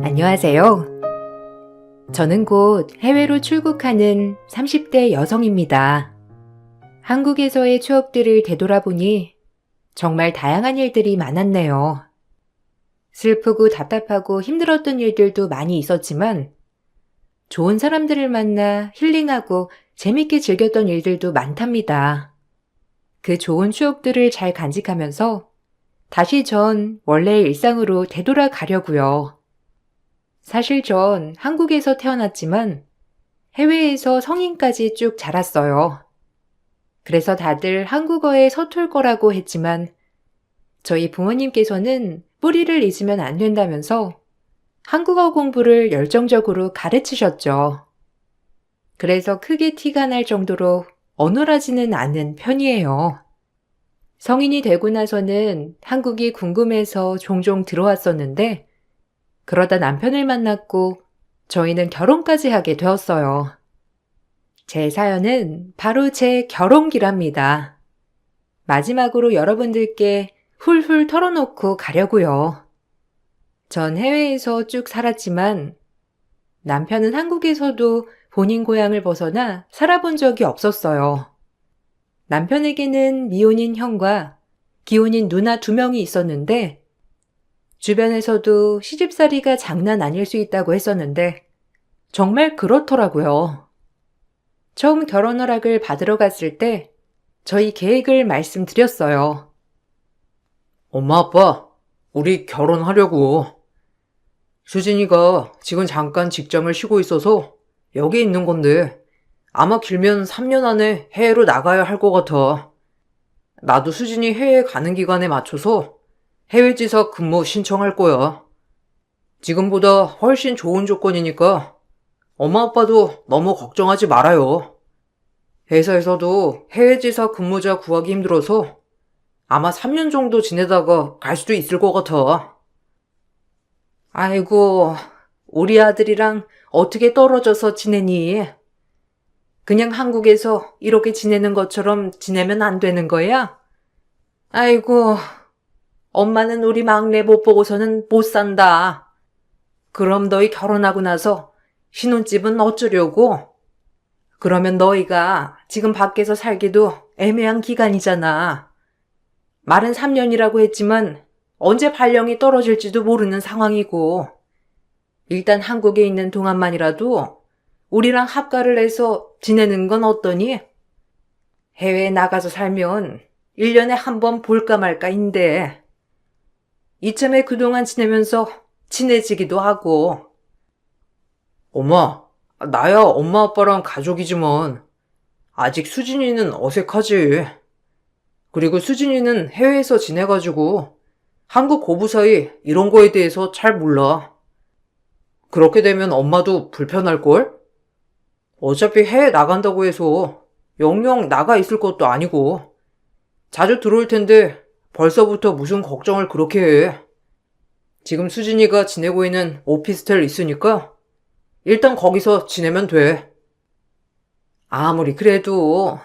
안녕하세요. 저는 곧 해외로 출국하는 30대 여성입니다. 한국에서의 추억들을 되돌아보니 정말 다양한 일들이 많았네요. 슬프고 답답하고 힘들었던 일들도 많이 있었지만 좋은 사람들을 만나 힐링하고 재밌게 즐겼던 일들도 많답니다. 그 좋은 추억들을 잘 간직하면서 다시 전 원래의 일상으로 되돌아가려고요. 사실 전 한국에서 태어났지만 해외에서 성인까지 쭉 자랐어요. 그래서 다들 한국어에 서툴 거라고 했지만 저희 부모님께서는 뿌리를 잊으면 안 된다면서 한국어 공부를 열정적으로 가르치셨죠. 그래서 크게 티가 날 정도로 어눌하지는 않은 편이에요. 성인이 되고 나서는 한국이 궁금해서 종종 들어왔었는데 그러다 남편을 만났고 저희는 결혼까지 하게 되었어요. 제 사연은 바로 제 결혼기랍니다. 마지막으로 여러분들께 훌훌 털어놓고 가려고요. 전 해외에서 쭉 살았지만 남편은 한국에서도 본인 고향을 벗어나 살아본 적이 없었어요. 남편에게는 미혼인 형과 기혼인 누나 2명이 있었는데 주변에서도 시집살이가 장난 아닐 수 있다고 했었는데 정말 그렇더라고요. 처음 결혼 허락을 받으러 갔을 때 저희 계획을 말씀드렸어요. 엄마, 아빠, 우리 결혼하려고. 수진이가 지금 잠깐 직장을 쉬고 있어서 여기 있는 건데 아마 길면 3년 안에 해외로 나가야 할 것 같아. 나도 수진이 해외 가는 기간에 맞춰서 해외지사 근무 신청할 거야. 지금보다 훨씬 좋은 조건이니까 엄마, 아빠도 너무 걱정하지 말아요. 회사에서도 해외지사 근무자 구하기 힘들어서 아마 3년 정도 지내다가 갈 수도 있을 것 같아. 아이고, 우리 아들이랑 어떻게 떨어져서 지내니? 그냥 한국에서 이렇게 지내는 것처럼 지내면 안 되는 거야? 아이고, 엄마는 우리 막내 못 보고서는 못 산다. 그럼 너희 결혼하고 나서 신혼집은 어쩌려고? 그러면 너희가 지금 밖에서 살기도 애매한 기간이잖아. 말은 3년이라고 했지만 언제 발령이 떨어질지도 모르는 상황이고 일단 한국에 있는 동안만이라도 우리랑 합가를 해서 지내는 건 어떠니? 해외에 나가서 살면 1년에 한 번 볼까 말까인데 이참에 그동안 지내면서 친해지기도 하고. 엄마, 나야 엄마 아빠랑 가족이지만 아직 수진이는 어색하지. 그리고 수진이는 해외에서 지내가지고 한국 고부 사이 이런 거에 대해서 잘 몰라. 그렇게 되면 엄마도 불편할걸? 어차피 해외 나간다고 해서 영영 나가 있을 것도 아니고 자주 들어올 텐데 벌써부터 무슨 걱정을 그렇게 해. 지금 수진이가 지내고 있는 오피스텔 있으니까 일단 거기서 지내면 돼. 아무리 그래도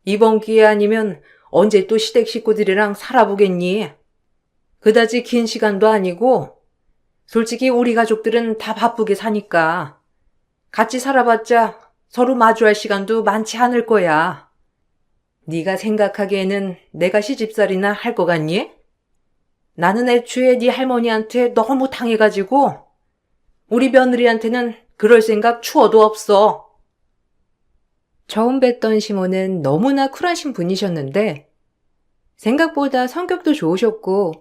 이번 기회 아니면 언제 또 시댁 식구들이랑 살아보겠니? 그다지 긴 시간도 아니고 솔직히 우리 가족들은 다 바쁘게 사니까 같이 살아봤자 서로 마주할 시간도 많지 않을 거야. 네가 생각하기에는 내가 시집살이나 할 것 같니? 나는 애초에 네 할머니한테 너무 당해가지고 우리 며느리한테는 그럴 생각 추워도 없어. 처음 뵀던 시모는 너무나 쿨하신 분이셨는데 생각보다 성격도 좋으셨고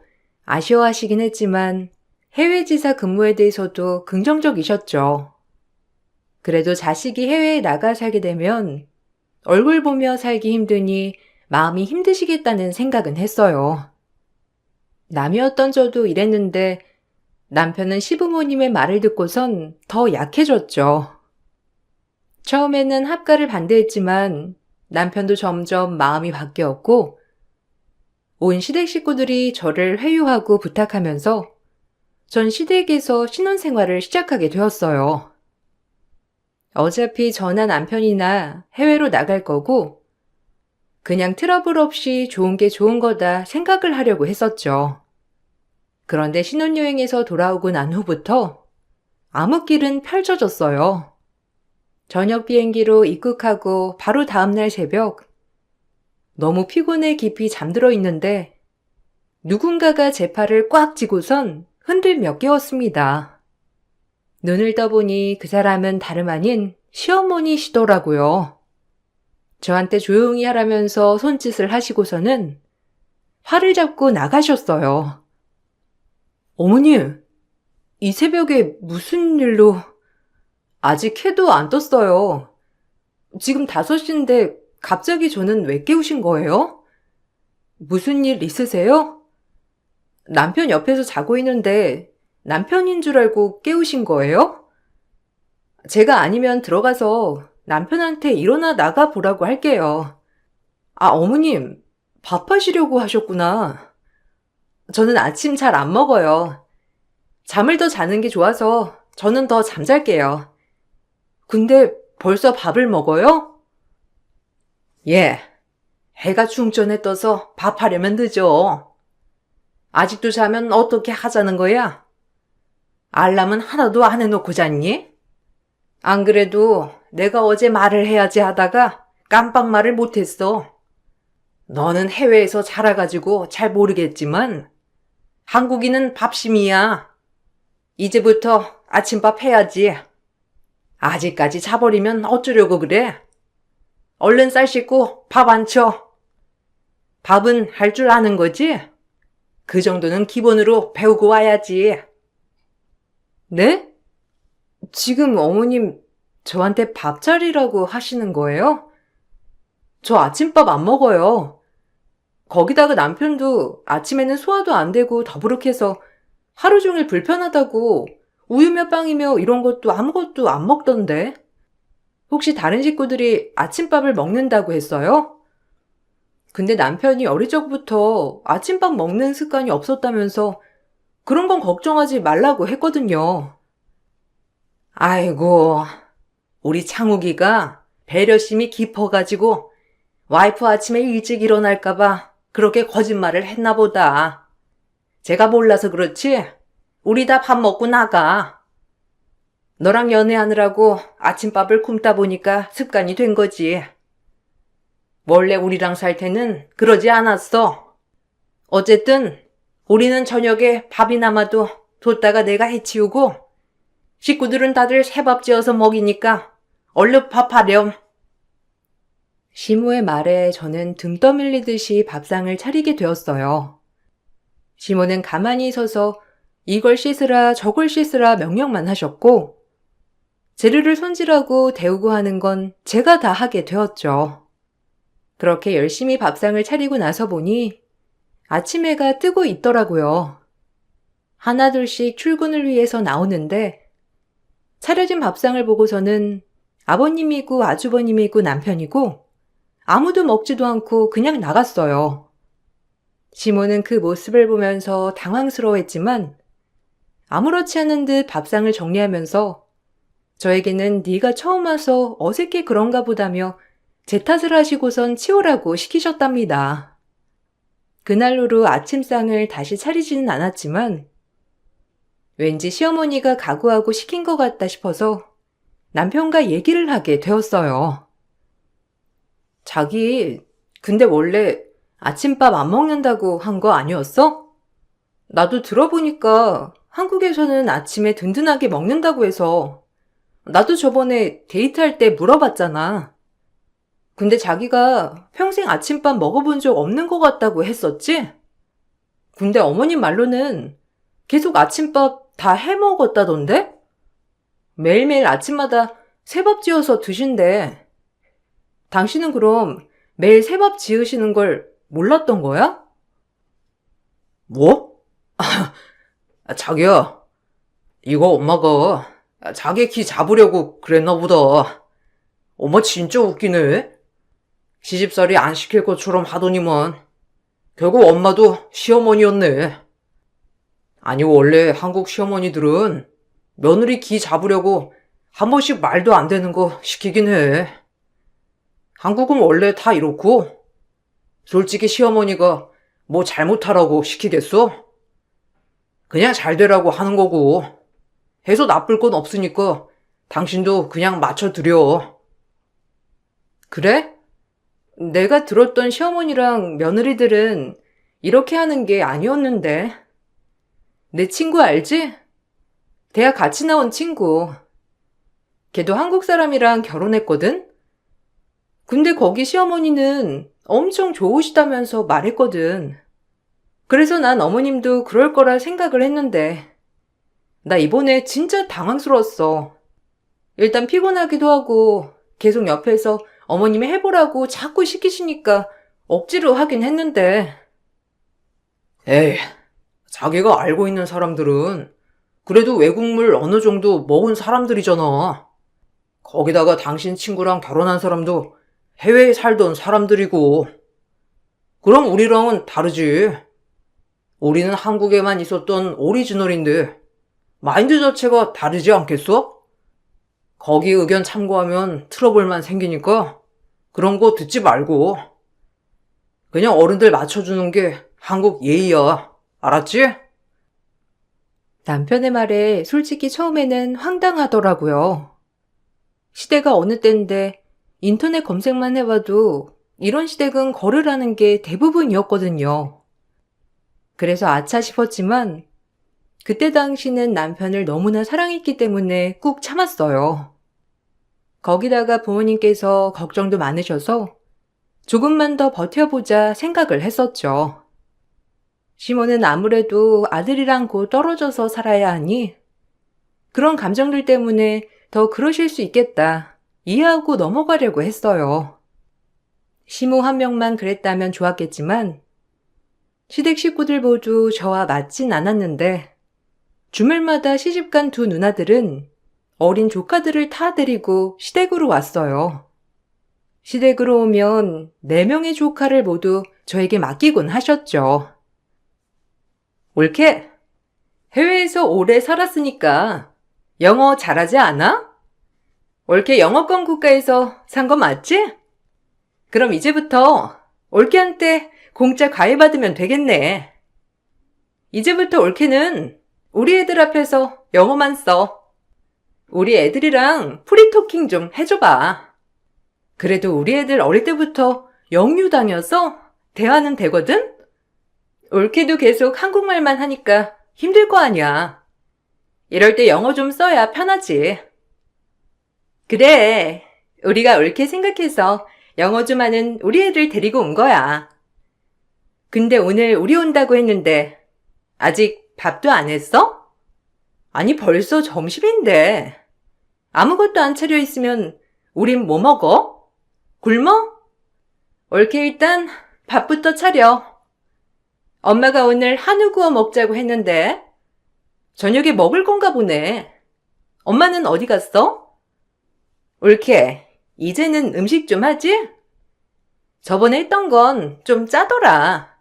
아쉬워하시긴 했지만 해외지사 근무에 대해서도 긍정적이셨죠. 그래도 자식이 해외에 나가 살게 되면 얼굴 보며 살기 힘드니 마음이 힘드시겠다는 생각은 했어요. 남이었던 저도 이랬는데 남편은 시부모님의 말을 듣고선 더 약해졌죠. 처음에는 합가를 반대했지만 남편도 점점 마음이 바뀌었고 온 시댁 식구들이 저를 회유하고 부탁하면서 전 시댁에서 신혼생활을 시작하게 되었어요. 어차피 저나 남편이나 해외로 나갈 거고 그냥 트러블 없이 좋은 게 좋은 거다 생각을 하려고 했었죠. 그런데 신혼여행에서 돌아오고 난 후부터 암흑길은 펼쳐졌어요. 저녁 비행기로 입국하고 바로 다음날 새벽, 너무 피곤해 깊이 잠들어 있는데 누군가가 제 팔을 꽉 쥐고선 흔들며 깨웠습니다. 눈을 떠보니 그 사람은 다름 아닌 시어머니시더라고요. 저한테 조용히 하라면서 손짓을 하시고서는 팔을 잡고 나가셨어요. 어머님, 이 새벽에 무슨 일로? 아직 해도 안 떴어요. 지금 5시인데 갑자기 저는 왜 깨우신 거예요? 무슨 일 있으세요? 남편 옆에서 자고 있는데 남편인 줄 알고 깨우신 거예요? 제가 아니면 들어가서 남편한테 일어나 나가 보라고 할게요. 아, 어머님, 밥하시려고 하셨구나. 저는 아침 잘 안 먹어요. 잠을 더 자는 게 좋아서 저는 더 잠잘게요. 근데 벌써 밥을 먹어요? 예, 해가 중천에 떠서 밥하려면 늦어. 아직도 자면 어떻게 하자는 거야? 알람은 하나도 안 해놓고 잤니? 안 그래도 내가 어제 말을 해야지 하다가 깜빡 말을 못했어. 너는 해외에서 자라가지고 잘 모르겠지만 한국인은 밥심이야. 이제부터 아침밥 해야지. 아직까지 자버리면 어쩌려고 그래? 얼른 쌀 씻고 밥 안 쳐. 밥은 할 줄 아는 거지? 그 정도는 기본으로 배우고 와야지. 네? 지금 어머님 저한테 밥 차리라고 하시는 거예요? 저 아침밥 안 먹어요. 거기다가 남편도 아침에는 소화도 안 되고 더부룩해서 하루 종일 불편하다고 우유며 빵이며 이런 것도 아무것도 안 먹던데. 혹시 다른 식구들이 아침밥을 먹는다고 했어요? 근데 남편이 어릴 적부터 아침밥 먹는 습관이 없었다면서 그런 건 걱정하지 말라고 했거든요. 아이고, 우리 창욱이가 배려심이 깊어가지고 와이프 아침에 일찍 일어날까봐 그렇게 거짓말을 했나 보다. 제가 몰라서 그렇지? 우리 다 밥 먹고 나가. 너랑 연애하느라고 아침밥을 굶다 보니까 습관이 된 거지. 원래 우리랑 살 때는 그러지 않았어. 어쨌든 우리는 저녁에 밥이 남아도 뒀다가 내가 해치우고 식구들은 다들 새밥 지어서 먹이니까 얼른 밥하렴. 시모의 말에 저는 등 떠밀리듯이 밥상을 차리게 되었어요. 시모는 가만히 서서 이걸 씻으라 저걸 씻으라 명령만 하셨고 재료를 손질하고 데우고 하는 건 제가 다 하게 되었죠. 그렇게 열심히 밥상을 차리고 나서 보니 아침 해가 뜨고 있더라고요. 하나둘씩 출근을 위해서 나오는데 차려진 밥상을 보고서는 아버님이고 아주버님이고 남편이고 아무도 먹지도 않고 그냥 나갔어요. 시모는 그 모습을 보면서 당황스러워했지만 아무렇지 않은 듯 밥상을 정리하면서 저에게는 네가 처음 와서 어색해 그런가 보다며 제 탓을 하시고선 치우라고 시키셨답니다. 그날로로 아침상을 다시 차리지는 않았지만 왠지 시어머니가 각오하고 시킨 것 같다 싶어서 남편과 얘기를 하게 되었어요. 자기, 근데 원래 아침밥 안 먹는다고 한 거 아니었어? 나도 들어보니까 한국에서는 아침에 든든하게 먹는다고 해서 나도 저번에 데이트할 때 물어봤잖아. 근데 자기가 평생 아침밥 먹어본 적 없는 것 같다고 했었지? 근데 어머님 말로는 계속 아침밥 다 해 먹었다던데? 매일매일 아침마다 새밥 지어서 드신대. 당신은 그럼 매일 새밥 지으시는 걸 몰랐던 거야? 뭐? 자기야, 이거 엄마가 자기 키 잡으려고 그랬나 보다. 엄마 진짜 웃기네. 시집살이 안 시킬 것처럼 하더니만 결국 엄마도 시어머니였네. 아니 원래 한국 시어머니들은 며느리 기 잡으려고 한 번씩 말도 안 되는 거 시키긴 해. 한국은 원래 다 이렇고 솔직히 시어머니가 뭐 잘못하라고 시키겠어? 그냥 잘 되라고 하는 거고 해서 나쁠 건 없으니까 당신도 그냥 맞춰드려. 그래? 내가 들었던 시어머니랑 며느리들은 이렇게 하는 게 아니었는데. 내 친구 알지? 대학 같이 나온 친구. 걔도 한국 사람이랑 결혼했거든? 근데 거기 시어머니는 엄청 좋으시다면서 말했거든. 그래서 난 어머님도 그럴 거라 생각을 했는데 나 이번에 진짜 당황스러웠어. 일단 피곤하기도 하고 계속 옆에서 어머님이 해보라고 자꾸 시키시니까 억지로 하긴 했는데. 에이, 자기가 알고 있는 사람들은 그래도 외국물 어느 정도 먹은 사람들이잖아. 거기다가 당신 친구랑 결혼한 사람도 해외에 살던 사람들이고. 그럼 우리랑은 다르지. 우리는 한국에만 있었던 오리지널인데 마인드 자체가 다르지 않겠어? 거기 의견 참고하면 트러블만 생기니까 그런 거 듣지 말고 그냥 어른들 맞춰주는 게 한국 예의야. 알았지? 남편의 말에 솔직히 처음에는 황당하더라고요. 시대가 어느 때인데 인터넷 검색만 해봐도 이런 시댁은 거르라는 게 대부분이었거든요. 그래서 아차 싶었지만 그때 당시는 남편을 너무나 사랑했기 때문에 꾹 참았어요. 거기다가 부모님께서 걱정도 많으셔서 조금만 더 버텨보자 생각을 했었죠. 시모는 아무래도 아들이랑 곧 떨어져서 살아야 하니 그런 감정들 때문에 더 그러실 수 있겠다 이해하고 넘어가려고 했어요. 시모 한 명만 그랬다면 좋았겠지만 시댁 식구들 모두 저와 맞진 않았는데 주말마다 시집간 두 누나들은 어린 조카들을 다 데리고 시댁으로 왔어요. 시댁으로 오면 4명의 조카를 모두 저에게 맡기곤 하셨죠. 옳게, 해외에서 오래 살았으니까 영어 잘하지 않아? 옳게 영어권 국가에서 산 거 맞지? 그럼 이제부터 옳게한테 공짜 과외 받으면 되겠네. 이제부터 옳게는 우리 애들 앞에서 영어만 써. 우리 애들이랑 프리토킹 좀 해줘봐. 그래도 우리 애들 어릴 때부터 영유 다녀서 대화는 되거든? 옳게도 계속 한국말만 하니까 힘들 거 아니야. 이럴 때 영어 좀 써야 편하지. 그래, 우리가 옳게 생각해서 영어 좀 하는 우리 애들 데리고 온 거야. 근데 오늘 우리 온다고 했는데 아직 밥도 안 했어? 아니 벌써 점심인데. 아무것도 안 차려 있으면 우린 뭐 먹어? 굶어? 옳게 일단 밥부터 차려. 엄마가 오늘 한우 구워 먹자고 했는데 저녁에 먹을 건가 보네. 엄마는 어디 갔어? 옳게, 이제는 음식 좀 하지? 저번에 했던 건 좀 짜더라.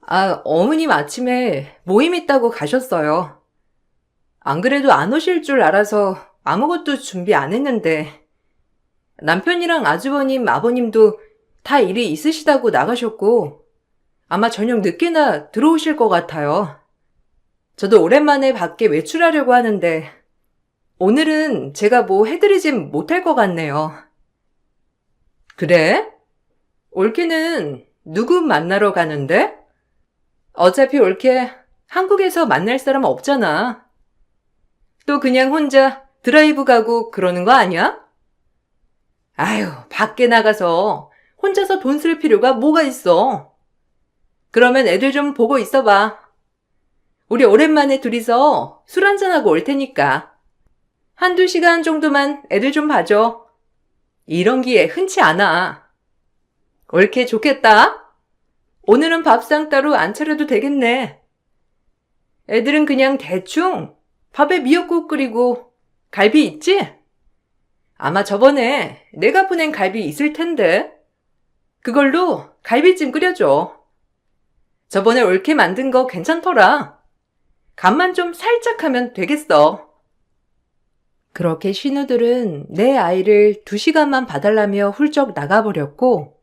아, 어머님 아침에 모임 있다고 가셨어요. 안 그래도 안 오실 줄 알아서 아무것도 준비 안 했는데 남편이랑 아주버님, 아버님도 다 일이 있으시다고 나가셨고 아마 저녁 늦게나 들어오실 것 같아요. 저도 오랜만에 밖에 외출하려고 하는데 오늘은 제가 뭐 해드리진 못할 것 같네요. 그래? 올케는 누구 만나러 가는데? 어차피 올케 한국에서 만날 사람 없잖아. 또 그냥 혼자 드라이브 가고 그러는 거 아니야? 아유, 밖에 나가서 혼자서 돈 쓸 필요가 뭐가 있어. 그러면 애들 좀 보고 있어봐. 우리 오랜만에 둘이서 술 한잔하고 올 테니까. 1~2시간 정도만 애들 좀 봐줘. 이런 기회 흔치 않아. 옳게 좋겠다. 오늘은 밥상 따로 안 차려도 되겠네. 애들은 그냥 대충 밥에 미역국 끓이고 갈비 있지? 아마 저번에 내가 보낸 갈비 있을 텐데 그걸로 갈비찜 끓여줘. 저번에 옳게 만든 거 괜찮더라. 간만 좀 살짝 하면 되겠어. 그렇게 신우들은 내 아이를 2시간만 봐달라며 훌쩍 나가버렸고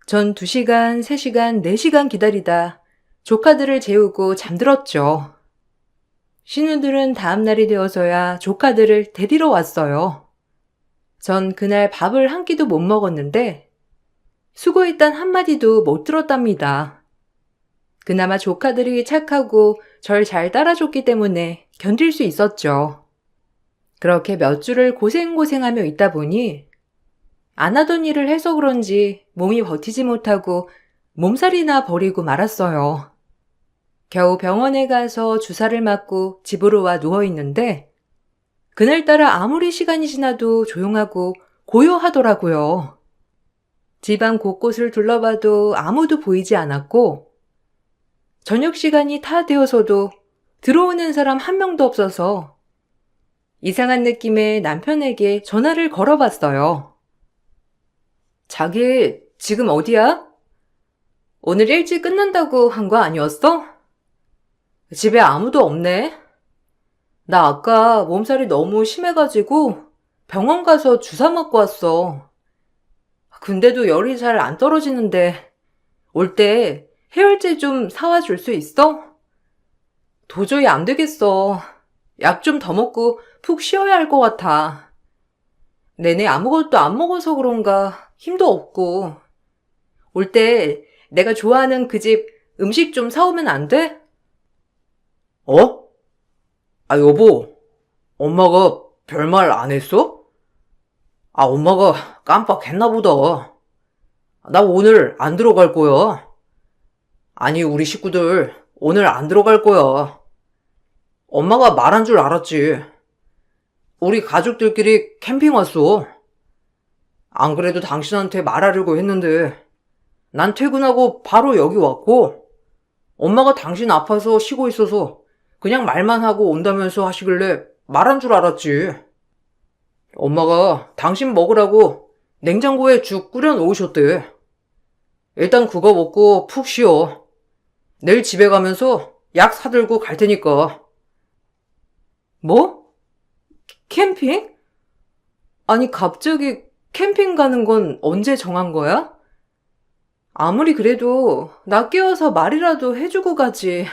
전 2시간, 3시간, 4시간 기다리다 조카들을 재우고 잠들었죠. 신우들은 다음 날이 되어서야 조카들을 데리러 왔어요. 전 그날 밥을 한 끼도 못 먹었는데 수고했단 한마디도 못 들었답니다. 그나마 조카들이 착하고 절 잘 따라줬기 때문에 견딜 수 있었죠. 그렇게 몇 주를 고생고생하며 있다 보니 안 하던 일을 해서 그런지 몸이 버티지 못하고 몸살이나 버리고 말았어요. 겨우 병원에 가서 주사를 맞고 집으로 와 누워있는데 그날따라 아무리 시간이 지나도 조용하고 고요하더라고요. 집안 곳곳을 둘러봐도 아무도 보이지 않았고 저녁 시간이 다 되어서도 들어오는 사람 한 명도 없어서 이상한 느낌에 남편에게 전화를 걸어봤어요. 자기 지금 어디야? 오늘 일찍 끝난다고 한 거 아니었어? 집에 아무도 없네. 나 아까 몸살이 너무 심해가지고 병원 가서 주사 맞고 왔어. 근데도 열이 잘 안 떨어지는데 올 때 해열제 좀 사와 줄 수 있어? 도저히 안 되겠어. 약 좀 더 먹고 푹 쉬어야 할 것 같아. 내내 아무것도 안 먹어서 그런가 힘도 없고. 올 때 내가 좋아하는 그 집 음식 좀 사오면 안 돼? 어? 아, 여보. 엄마가 별말 안 했어? 아, 엄마가 깜빡했나 보다. 나 오늘 안 들어갈 거야. 아니, 우리 식구들 오늘 안 들어갈 거야. 엄마가 말한 줄 알았지. 우리 가족들끼리 캠핑 왔어. 안 그래도 당신한테 말하려고 했는데 난 퇴근하고 바로 여기 왔고 엄마가 당신 아파서 쉬고 있어서 그냥 말만 하고 온다면서 하시길래 말한 줄 알았지. 엄마가 당신 먹으라고 냉장고에 죽 끓여 놓으셨대. 일단 그거 먹고 푹 쉬어. 내일 집에 가면서 약 사들고 갈 테니까. 뭐? 캠핑? 아니 갑자기 캠핑 가는 건 언제 정한 거야? 아무리 그래도 나 깨워서 말이라도 해주고 가지.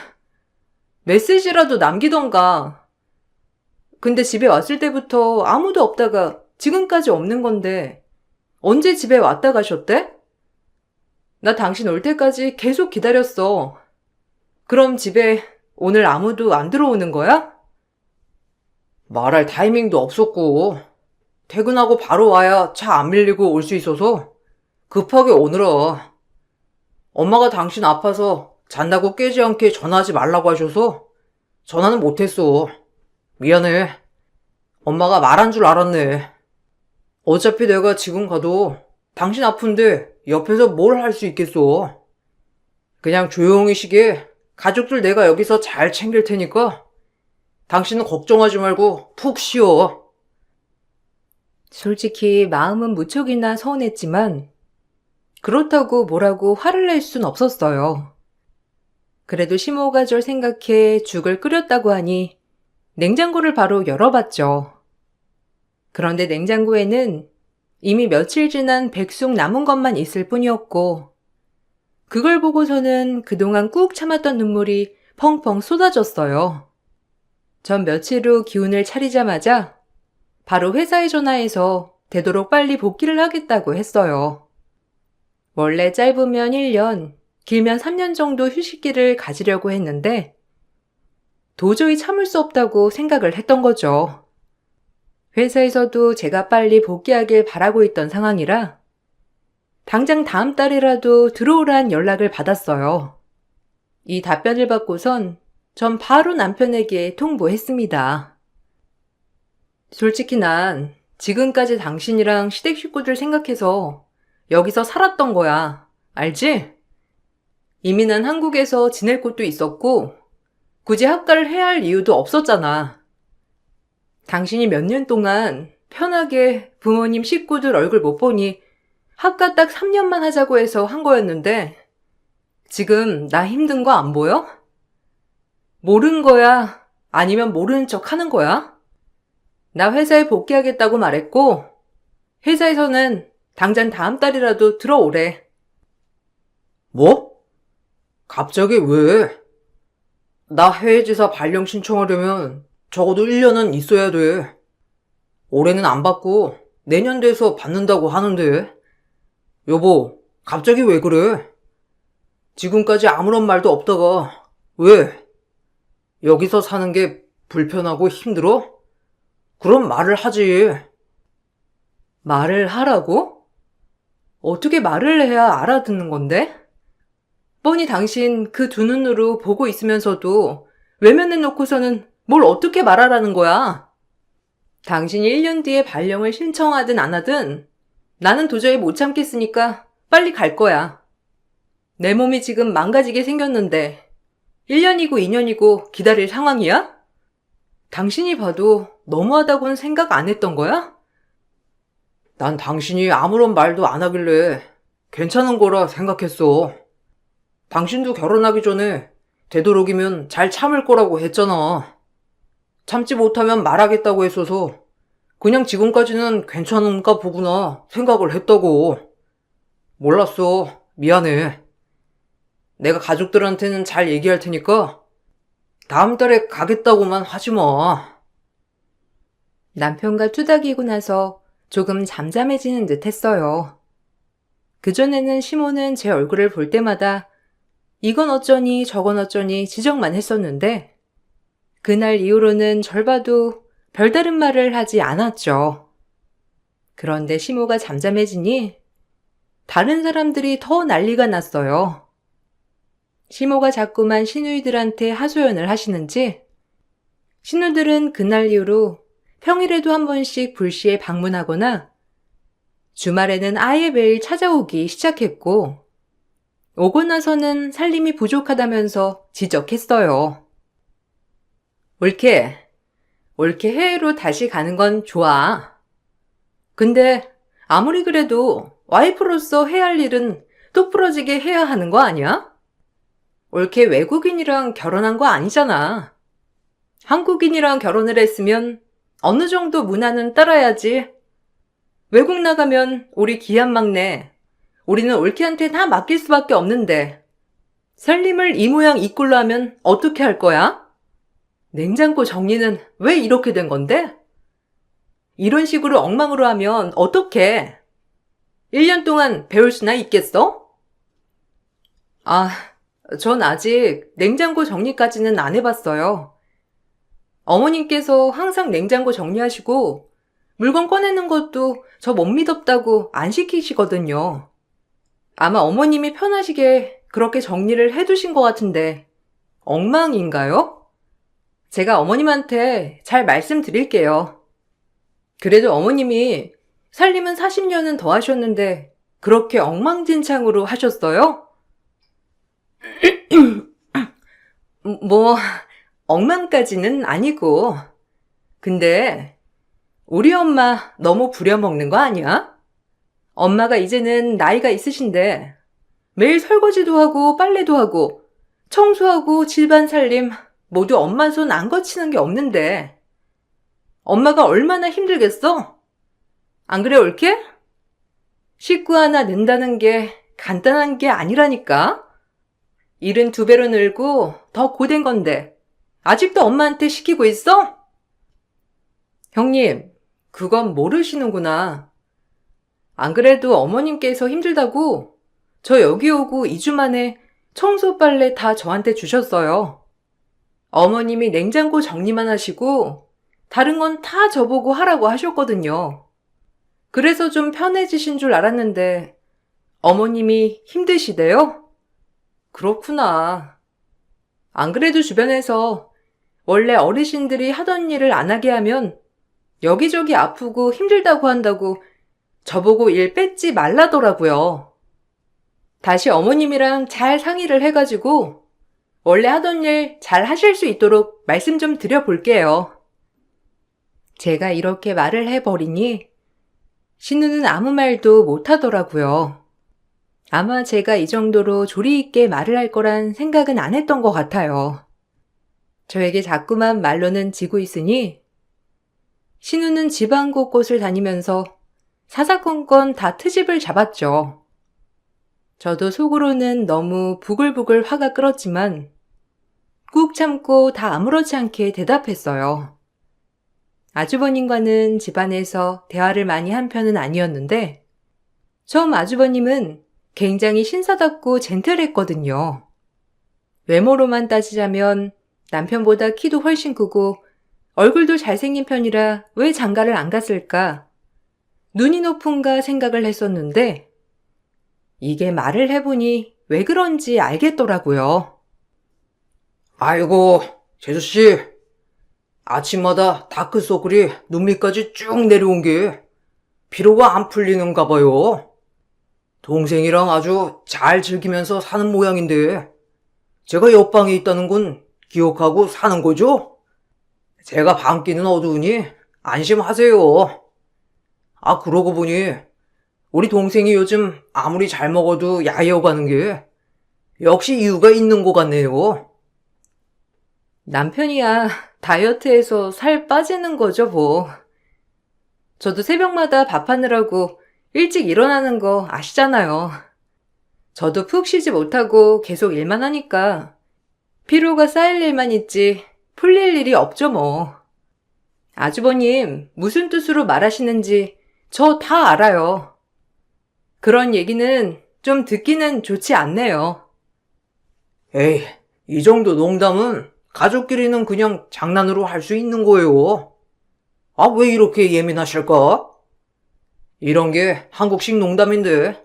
메시지라도 남기던가. 근데 집에 왔을 때부터 아무도 없다가 지금까지 없는 건데 언제 집에 왔다 가셨대? 나 당신 올 때까지 계속 기다렸어. 그럼 집에 오늘 아무도 안 들어오는 거야? 말할 타이밍도 없었고 퇴근하고 바로 와야 차 안 밀리고 올 수 있어서 급하게 오느라. 엄마가 당신 아파서 잔다고 깨지 않게 전화하지 말라고 하셔서 전화는 못했어. 미안해. 엄마가 말한 줄 알았네. 어차피 내가 지금 가도 당신 아픈데 옆에서 뭘 할 수 있겠어. 그냥 조용히 쉬게 가족들 내가 여기서 잘 챙길 테니까 당신은 걱정하지 말고 푹 쉬어. 솔직히 마음은 무척이나 서운했지만 그렇다고 뭐라고 화를 낼 순 없었어요. 그래도 시모가 절 생각해 죽을 끓였다고 하니 냉장고를 바로 열어봤죠. 그런데 냉장고에는 이미 며칠 지난 백숙 남은 것만 있을 뿐이었고 그걸 보고서는 그동안 꾹 참았던 눈물이 펑펑 쏟아졌어요. 전 며칠 후 기운을 차리자마자 바로 회사에 전화해서 되도록 빨리 복귀를 하겠다고 했어요. 원래 짧으면 1년, 길면 3년 정도 휴식기를 가지려고 했는데 도저히 참을 수 없다고 생각을 했던 거죠. 회사에서도 제가 빨리 복귀하길 바라고 있던 상황이라 당장 다음 달이라도 들어오란 연락을 받았어요. 이 답변을 받고선 전 바로 남편에게 통보했습니다. 솔직히 난 지금까지 당신이랑 시댁 식구들 생각해서 여기서 살았던 거야. 알지? 이미 난 한국에서 지낼 곳도 있었고 굳이 학가를 해야 할 이유도 없었잖아. 당신이 몇 년 동안 편하게 부모님 식구들 얼굴 못 보니 학가 딱 3년만 하자고 해서 한 거였는데 지금 나 힘든 거 안 보여? 모르는 거야? 아니면 모르는 척 하는 거야? 나 회사에 복귀하겠다고 말했고 회사에서는 당장 다음 달이라도 들어오래. 뭐? 갑자기 왜? 나 해외지사 발령 신청하려면 적어도 1년은 있어야 돼. 올해는 안 받고 내년 돼서 받는다고 하는데. 여보, 갑자기 왜 그래? 지금까지 아무런 말도 없다가 왜? 여기서 사는 게 불편하고 힘들어? 그럼 말을 하지. 말을 하라고? 어떻게 말을 해야 알아듣는 건데? 뻔히 당신 그 두 눈으로 보고 있으면서도 외면해놓고서는 뭘 어떻게 말하라는 거야? 당신이 1년 뒤에 발령을 신청하든 안 하든 나는 도저히 못 참겠으니까 빨리 갈 거야. 내 몸이 지금 망가지게 생겼는데 1년이고 2년이고 기다릴 상황이야? 당신이 봐도 너무하다고는 생각 안 했던 거야? 난 당신이 아무런 말도 안 하길래 괜찮은 거라 생각했어. 당신도 결혼하기 전에 되도록이면 잘 참을 거라고 했잖아. 참지 못하면 말하겠다고 했어서 그냥 지금까지는 괜찮은가 보구나 생각을 했다고. 몰랐어. 미안해. 내가 가족들한테는 잘 얘기할 테니까 다음 달에 가겠다고만 하지 마. 남편과 투닥이고 나서 조금 잠잠해지는 듯 했어요. 그전에는 시모는 제 얼굴을 볼 때마다 이건 어쩌니 저건 어쩌니 지적만 했었는데 그날 이후로는 절 봐도 별다른 말을 하지 않았죠. 그런데 시모가 잠잠해지니 다른 사람들이 더 난리가 났어요. 시모가 자꾸만 시누이들한테 하소연을 하시는지 시누들은 그날 이후로 평일에도 한 번씩 불시에 방문하거나 주말에는 아예 매일 찾아오기 시작했고 오고 나서는 살림이 부족하다면서 지적했어요. 옳게 해외로 다시 가는 건 좋아. 근데 아무리 그래도 와이프로서 해야 할 일은 똑부러지게 해야 하는 거 아니야? 옳게 외국인이랑 결혼한 거 아니잖아. 한국인이랑 결혼을 했으면 어느 정도 문화는 따라야지. 외국 나가면 우리 귀한 막내, 우리는 올케한테 다 맡길 수밖에 없는데 살림을 이 모양 이 꼴로 하면 어떻게 할 거야? 냉장고 정리는 왜 이렇게 된 건데? 이런 식으로 엉망으로 하면 어떡해? 1년 동안 배울 수나 있겠어? 전 아직 냉장고 정리까지는 안 해봤어요. 어머님께서 항상 냉장고 정리하시고 물건 꺼내는 것도 저 못 믿었다고 안 시키시거든요. 아마 어머님이 편하시게 그렇게 정리를 해두신 것 같은데 엉망인가요? 제가 어머님한테 잘 말씀드릴게요. 그래도 어머님이 살림은 40년은 더 하셨는데 그렇게 엉망진창으로 하셨어요? 뭐 엉망까지는 아니고 근데 우리 엄마 너무 부려먹는 거 아니야? 엄마가 이제는 나이가 있으신데 매일 설거지도 하고 빨래도 하고 청소하고 집안 살림 모두 엄마 손 안 거치는 게 없는데 엄마가 얼마나 힘들겠어? 안 그래 옳게? 식구 하나 는다는 게 간단한 게 아니라니까. 일은 2배로 늘고 더 고된 건데 아직도 엄마한테 시키고 있어? 형님, 그건 모르시는구나. 안 그래도 어머님께서 힘들다고 저 여기 오고 2주 만에 청소 빨래 다 저한테 주셨어요. 어머님이 냉장고 정리만 하시고 다른 건 다 저보고 하라고 하셨거든요. 그래서 좀 편해지신 줄 알았는데 어머님이 힘드시대요? 그렇구나. 안 그래도 주변에서 원래 어르신들이 하던 일을 안 하게 하면 여기저기 아프고 힘들다고 한다고 저보고 일 뺏지 말라더라고요. 다시 어머님이랑 잘 상의를 해가지고 원래 하던 일 잘 하실 수 있도록 말씀 좀 드려볼게요. 제가 이렇게 말을 해버리니 신우는 아무 말도 못하더라고요. 아마 제가 이 정도로 조리 있게 말을 할 거란 생각은 안 했던 것 같아요. 저에게 자꾸만 말로는 지고 있으니 신우는 집안 곳곳을 다니면서 사사건건 다 트집을 잡았죠. 저도 속으로는 너무 부글부글 화가 끓었지만 꾹 참고 다 아무렇지 않게 대답했어요. 아주버님과는 집안에서 대화를 많이 한 편은 아니었는데 처음 아주버님은 굉장히 신사답고 젠틀했거든요. 외모로만 따지자면 남편보다 키도 훨씬 크고 얼굴도 잘생긴 편이라 왜 장가를 안 갔을까? 눈이 높은가 생각을 했었는데 이게 말을 해보니 왜 그런지 알겠더라고요. 아이고, 재수씨. 아침마다 다크서클이 눈 밑까지 쭉 내려온 게 피로가 안 풀리는가 봐요. 동생이랑 아주 잘 즐기면서 사는 모양인데 제가 옆방에 있다는 건 기억하고 사는 거죠? 제가 밤기는 어두우니 안심하세요. 아, 그러고 보니 우리 동생이 요즘 아무리 잘 먹어도 야이어 가는 게 역시 이유가 있는 것 같네요. 남편이야 다이어트해서 살 빠지는 거죠 뭐. 저도 새벽마다 밥하느라고 일찍 일어나는 거 아시잖아요. 저도 푹 쉬지 못하고 계속 일만 하니까 피로가 쌓일 일만 있지 풀릴 일이 없죠 뭐. 아주버님 무슨 뜻으로 말하시는지 저 다 알아요. 그런 얘기는 좀 듣기는 좋지 않네요. 에이, 이 정도 농담은 가족끼리는 그냥 장난으로 할 수 있는 거예요. 아, 왜 이렇게 예민하실까? 이런 게 한국식 농담인데.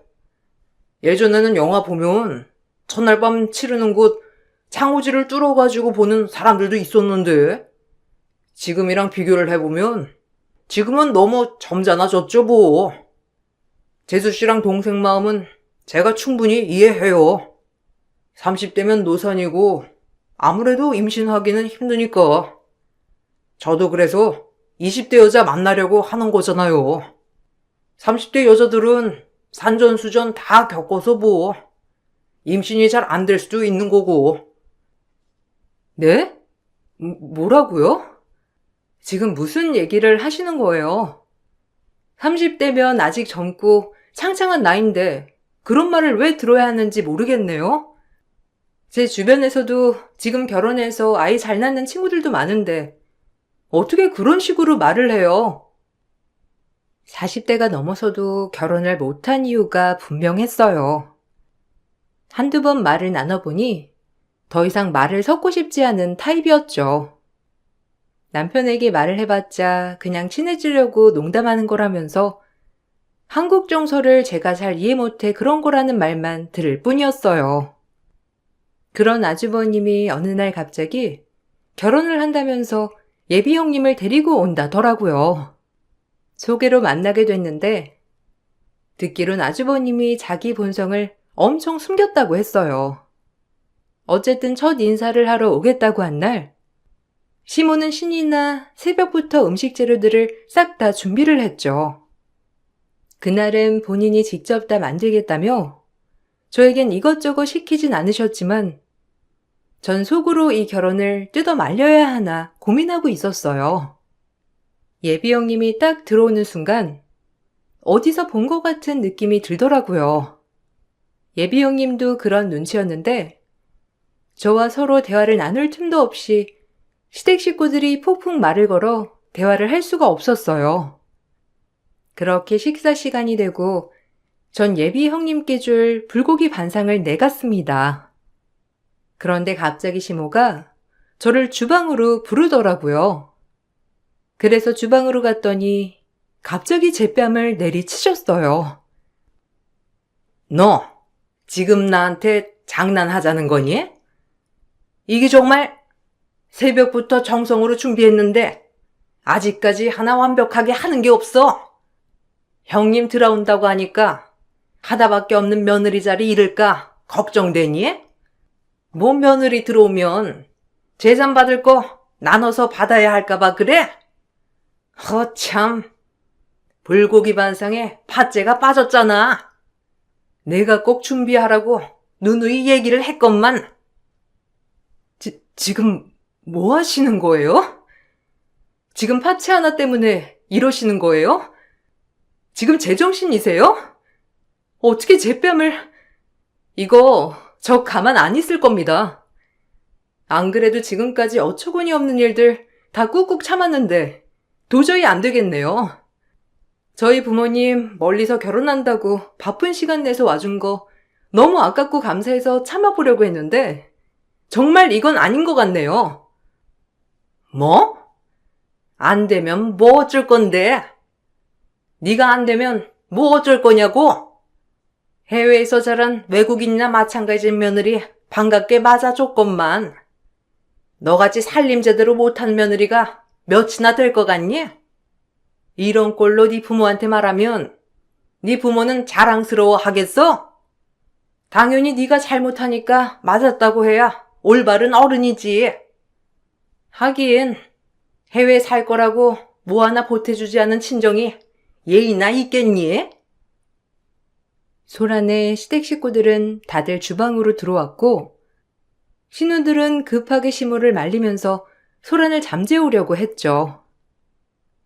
예전에는 영화 보면 첫날 밤 치르는 곳 창호지를 뚫어가지고 보는 사람들도 있었는데 지금이랑 비교를 해보면 지금은 너무 점잖아졌죠 뭐. 재수씨랑 동생 마음은 제가 충분히 이해해요. 30대면 노산이고 아무래도 임신하기는 힘드니까. 저도 그래서 20대 여자 만나려고 하는 거잖아요. 30대 여자들은 산전수전 다 겪어서 뭐 임신이 잘 안 될 수도 있는 거고. 네? 뭐라고요? 지금 무슨 얘기를 하시는 거예요? 30대면 아직 젊고 창창한 나이인데 그런 말을 왜 들어야 하는지 모르겠네요. 제 주변에서도 지금 결혼해서 아이 잘 낳는 친구들도 많은데 어떻게 그런 식으로 말을 해요? 40대가 넘어서도 결혼을 못한 이유가 분명했어요. 한두 번 말을 나눠보니 더 이상 말을 섞고 싶지 않은 타입이었죠. 남편에게 말을 해봤자 그냥 친해지려고 농담하는 거라면서 한국 정서를 제가 잘 이해 못해 그런 거라는 말만 들을 뿐이었어요. 그런 아주버님이 어느 날 갑자기 결혼을 한다면서 예비 형님을 데리고 온다더라고요. 소개로 만나게 됐는데 듣기론 아주버님이 자기 본성을 엄청 숨겼다고 했어요. 어쨌든 첫 인사를 하러 오겠다고 한 날 시모는 신이나 새벽부터 음식 재료들을 싹 다 준비를 했죠. 그날은 본인이 직접 다 만들겠다며 저에겐 이것저것 시키진 않으셨지만 전 속으로 이 결혼을 뜯어 말려야 하나 고민하고 있었어요. 예비 형님이 딱 들어오는 순간 어디서 본 것 같은 느낌이 들더라고요. 예비 형님도 그런 눈치였는데 저와 서로 대화를 나눌 틈도 없이 시댁 식구들이 폭풍 말을 걸어 대화를 할 수가 없었어요. 그렇게 식사 시간이 되고 전 예비 형님께 줄 불고기 반상을 내갔습니다. 그런데 갑자기 시모가 저를 주방으로 부르더라고요. 그래서 주방으로 갔더니 갑자기 제 뺨을 내리치셨어요. 너 지금 나한테 장난하자는 거니? 이게 정말 새벽부터 정성으로 준비했는데 아직까지 하나 완벽하게 하는 게 없어. 형님 들어온다고 하니까 하다밖에 없는 며느리 자리 잃을까 걱정되니? 뭐 며느리 들어오면 재산 받을 거 나눠서 받아야 할까봐 그래? 허참, 불고기 반상에 팥째가 빠졌잖아. 내가 꼭 준비하라고 누누이 얘기를 했건만. 지금 뭐 하시는 거예요? 지금 파츠 하나 때문에 이러시는 거예요? 지금 제정신이세요? 어떻게 제 뺨을... 이거 저 가만 안 있을 겁니다. 안 그래도 지금까지 어처구니 없는 일들 다 꾹꾹 참았는데 도저히 안 되겠네요. 저희 부모님 멀리서 결혼한다고 바쁜 시간 내서 와준 거 너무 아깝고 감사해서 참아보려고 했는데 정말 이건 아닌 것 같네요. 뭐? 안 되면 뭐 어쩔 건데? 네가 안 되면 뭐 어쩔 거냐고? 해외에서 자란 외국인이나 마찬가지인 며느리 반갑게 맞아줬건만 너같이 살림 제대로 못한 며느리가 몇이나 될 것 같니? 이런 꼴로 네 부모한테 말하면 네 부모는 자랑스러워 하겠어? 당연히 네가 잘못하니까 맞았다고 해야 올바른 어른이지. 하긴 해외 살 거라고 뭐 하나 보태주지 않은 친정이 예의나 있겠니? 소란에 시댁 식구들은 다들 주방으로 들어왔고 신우들은 급하게 시무를 말리면서 소란을 잠재우려고 했죠.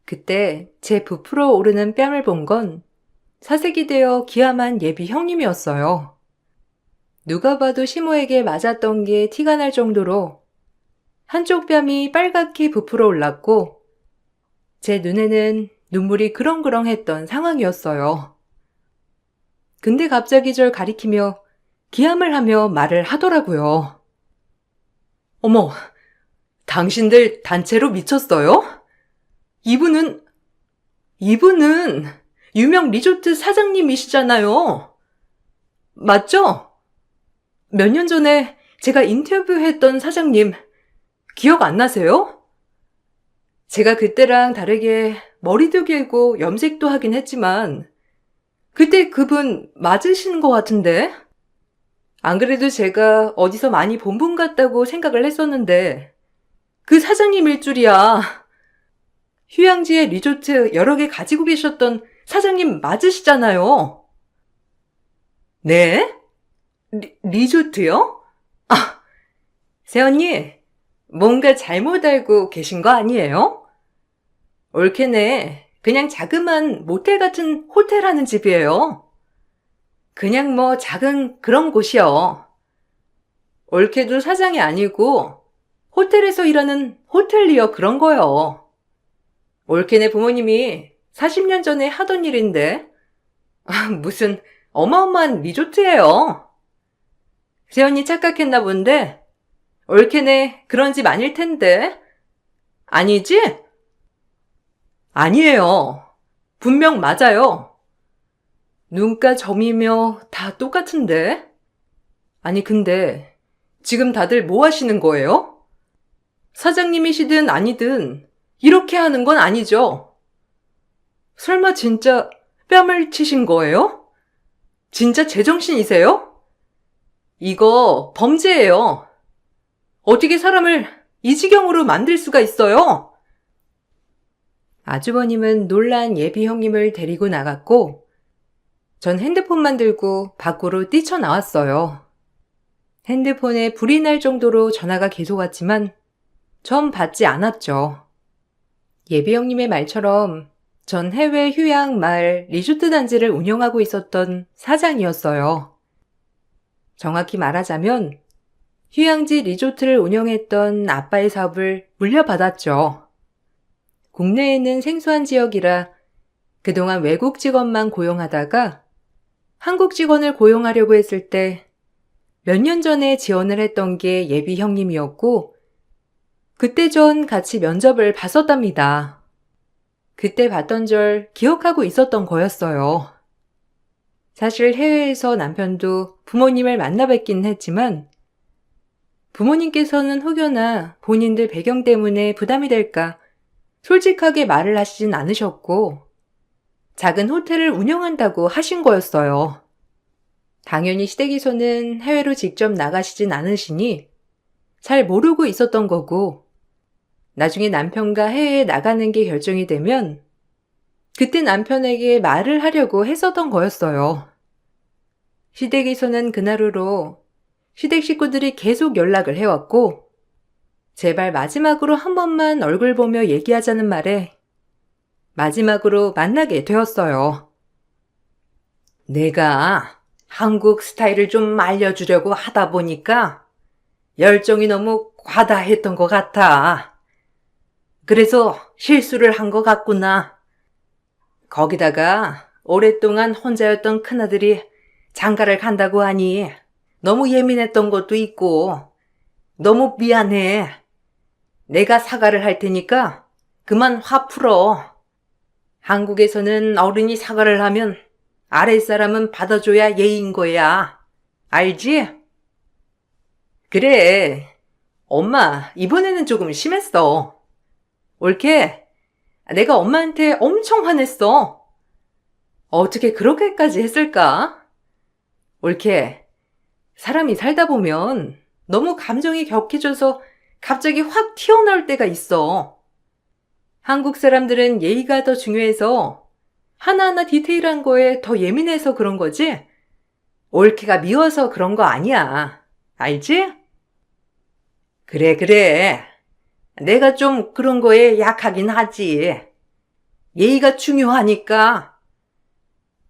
그때 제 부풀어 오르는 뺨을 본 건 사색이 되어 기함한 예비 형님이었어요. 누가 봐도 시모에게 맞았던 게 티가 날 정도로 한쪽 뺨이 빨갛게 부풀어 올랐고 제 눈에는 눈물이 그렁그렁했던 상황이었어요. 근데 갑자기 절 가리키며 기함을 하며 말을 하더라고요. 어머, 당신들 단체로 미쳤어요? 이분은 유명 리조트 사장님이시잖아요. 맞죠? 몇 년 전에 제가 인터뷰했던 사장님 기억 안 나세요? 제가 그때랑 다르게 머리도 길고 염색도 하긴 했지만 그때 그분 맞으시는 것 같은데? 안 그래도 제가 어디서 많이 본 분 같다고 생각을 했었는데 그 사장님일 줄이야. 휴양지에 리조트 여러 개 가지고 계셨던 사장님 맞으시잖아요. 네? 리조트요? 아, 새언니, 뭔가 잘못 알고 계신 거 아니에요? 옳게네. 그냥 자그만 모텔 같은 호텔 하는 집이에요. 그냥 뭐 작은 그런 곳이요. 옳게도 사장이 아니고 호텔에서 일하는 호텔리어 그런 거요. 옳게네 부모님이 40년 전에 하던 일인데 무슨 어마어마한 리조트예요. 새언니 착각했나 본데 옳게네 그런 집 아닐 텐데. 아니지? 아니에요. 분명 맞아요. 눈가 점이며 다 똑같은데? 아니 근데 지금 다들 뭐 하시는 거예요? 사장님이시든 아니든 이렇게 하는 건 아니죠. 설마 진짜 뺨을 치신 거예요? 진짜 제정신이세요? 이거 범죄예요. 어떻게 사람을 이 지경으로 만들 수가 있어요? 아주버님은 놀란 예비 형님을 데리고 나갔고 전 핸드폰만 들고 밖으로 뛰쳐나왔어요. 핸드폰에 불이 날 정도로 전화가 계속 왔지만 전 받지 않았죠. 예비 형님의 말처럼 전 해외 휴양 마을 리조트 단지를 운영하고 있었던 사장이었어요. 정확히 말하자면 휴양지 리조트를 운영했던 아빠의 사업을 물려받았죠. 국내에는 생소한 지역이라 그동안 외국 직원만 고용하다가 한국 직원을 고용하려고 했을 때 몇 년 전에 지원을 했던 게 예비 형님이었고 그때 전 같이 면접을 봤었답니다. 그때 봤던 절 기억하고 있었던 거였어요. 사실 해외에서 남편도 부모님을 만나 뵙긴 했지만 부모님께서는 혹여나 본인들 배경 때문에 부담이 될까 솔직하게 말을 하시진 않으셨고 작은 호텔을 운영한다고 하신 거였어요. 당연히 시댁에서는 해외로 직접 나가시진 않으시니 잘 모르고 있었던 거고 나중에 남편과 해외에 나가는 게 결정이 되면 그때 남편에게 말을 하려고 했었던 거였어요. 시댁에서는 그날로 시댁 식구들이 계속 연락을 해왔고 제발 마지막으로 한 번만 얼굴 보며 얘기하자는 말에 마지막으로 만나게 되었어요. 내가 한국 스타일을 좀 알려주려고 하다 보니까 열정이 너무 과다했던 것 같아. 그래서 실수를 한 것 같구나. 거기다가 오랫동안 혼자였던 큰아들이 장가를 간다고 하니 너무 예민했던 것도 있고 너무 미안해. 내가 사과를 할 테니까 그만 화 풀어. 한국에서는 어른이 사과를 하면 아랫사람은 받아줘야 예의인 거야. 알지? 그래. 엄마, 이번에는 조금 심했어. 옳게. 내가 엄마한테 엄청 화냈어. 어떻게 그렇게까지 했을까? 옳게. 사람이 살다 보면 너무 감정이 격해져서 갑자기 확 튀어나올 때가 있어. 한국 사람들은 예의가 더 중요해서 하나하나 디테일한 거에 더 예민해서 그런 거지? 옳게가 미워서 그런 거 아니야. 알지? 그래. 내가 좀 그런 거에 약하긴 하지. 예의가 중요하니까.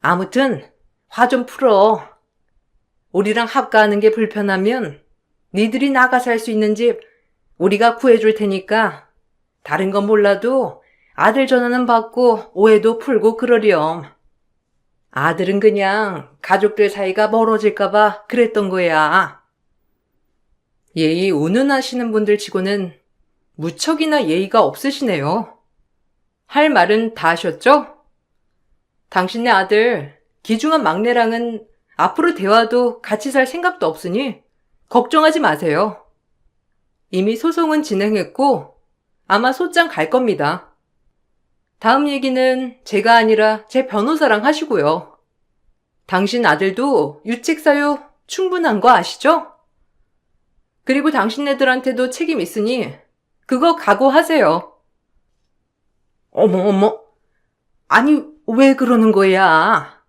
아무튼 화 좀 풀어. 우리랑 합가하는 게 불편하면 니들이 나가 살 수 있는 집 우리가 구해줄 테니까 다른 건 몰라도 아들 전화는 받고 오해도 풀고 그러렴. 아들은 그냥 가족들 사이가 멀어질까봐 그랬던 거야. 예의 운운하시는 분들 치고는 무척이나 예의가 없으시네요. 할 말은 다 하셨죠? 당신네 아들 기중한 막내랑은 앞으로 대화도 같이 살 생각도 없으니 걱정하지 마세요. 이미 소송은 진행했고 아마 소장 갈 겁니다. 다음 얘기는 제가 아니라 제 변호사랑 하시고요. 당신 아들도 유책사유 충분한 거 아시죠? 그리고 당신네들한테도 책임 있으니 그거 각오하세요. 어머. 아니, 왜 그러는 거야?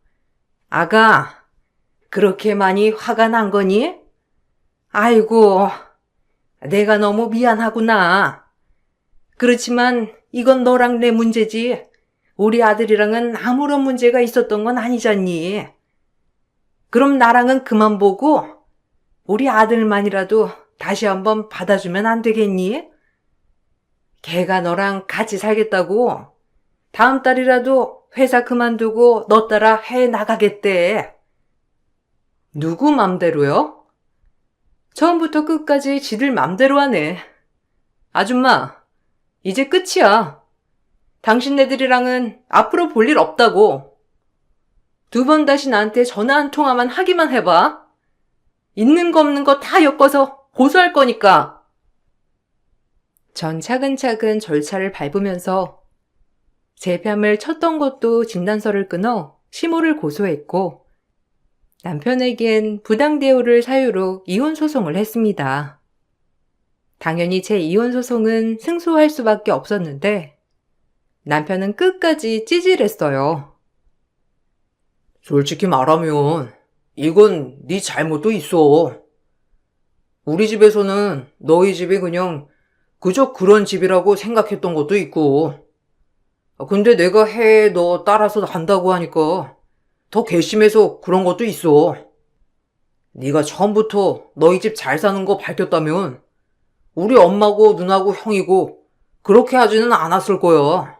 아가, 그렇게 많이 화가 난 거니? 아이고, 내가 너무 미안하구나. 그렇지만 이건 너랑 내 문제지. 우리 아들이랑은 아무런 문제가 있었던 건 아니잖니. 그럼 나랑은 그만 보고 우리 아들만이라도 다시 한번 받아주면 안 되겠니? 걔가 너랑 같이 살겠다고 다음 달이라도 회사 그만두고 너 따라 해외 나가겠대. 누구 맘대로요? 처음부터 끝까지 지들 맘대로 하네. 아줌마, 이제 끝이야. 당신네들이랑은 앞으로 볼 일 없다고. 2번 다시 나한테 전화 한 통화만 하기만 해봐. 있는 거 없는 거 다 엮어서 고소할 거니까. 전 차근차근 절차를 밟으면서 제 뺨을 쳤던 것도 진단서를 끊어 시모를 고소했고 남편에겐 부당대우를 사유로 이혼소송을 했습니다. 당연히 제 이혼소송은 승소할 수밖에 없었는데 남편은 끝까지 찌질했어요. 솔직히 말하면 이건 네 잘못도 있어. 우리 집에서는 너희 집이 그냥 그저 그런 집이라고 생각했던 것도 있고 근데 내가 해외에 너 따라서 간다고 하니까 더 괘씸해서 그런 것도 있어. 네가 처음부터 너희 집 잘 사는 거 밝혔다면 우리 엄마고 누나고 형이고 그렇게 하지는 않았을 거야.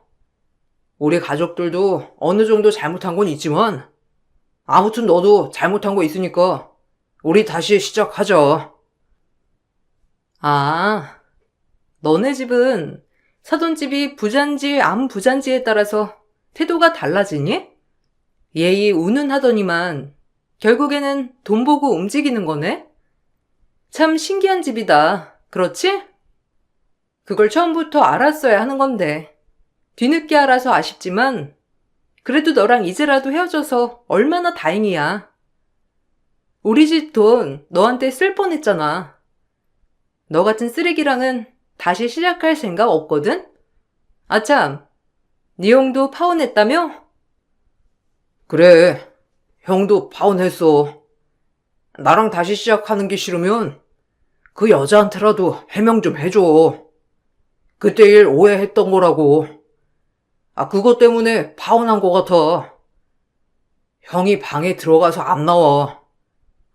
우리 가족들도 어느 정도 잘못한 건 있지만 아무튼 너도 잘못한 거 있으니까 우리 다시 시작하자. 아, 너네 집은 사돈집이 부잔지 안 부잔지에 따라서 태도가 달라지니? 예의 운운하더니만 결국에는 돈 보고 움직이는 거네? 참 신기한 집이다. 그렇지? 그걸 처음부터 알았어야 하는 건데 뒤늦게 알아서 아쉽지만 그래도 너랑 이제라도 헤어져서 얼마나 다행이야. 우리 집 돈 너한테 쓸 뻔했잖아. 너 같은 쓰레기랑은 다시 시작할 생각 없거든? 아참, 네 형도 파혼했다며? 그래, 형도 파혼했어. 나랑 다시 시작하는 게 싫으면 그 여자한테라도 해명 좀 해줘. 그때 일 오해했던 거라고. 그것 때문에 파혼한 거 같아. 형이 방에 들어가서 안 나와.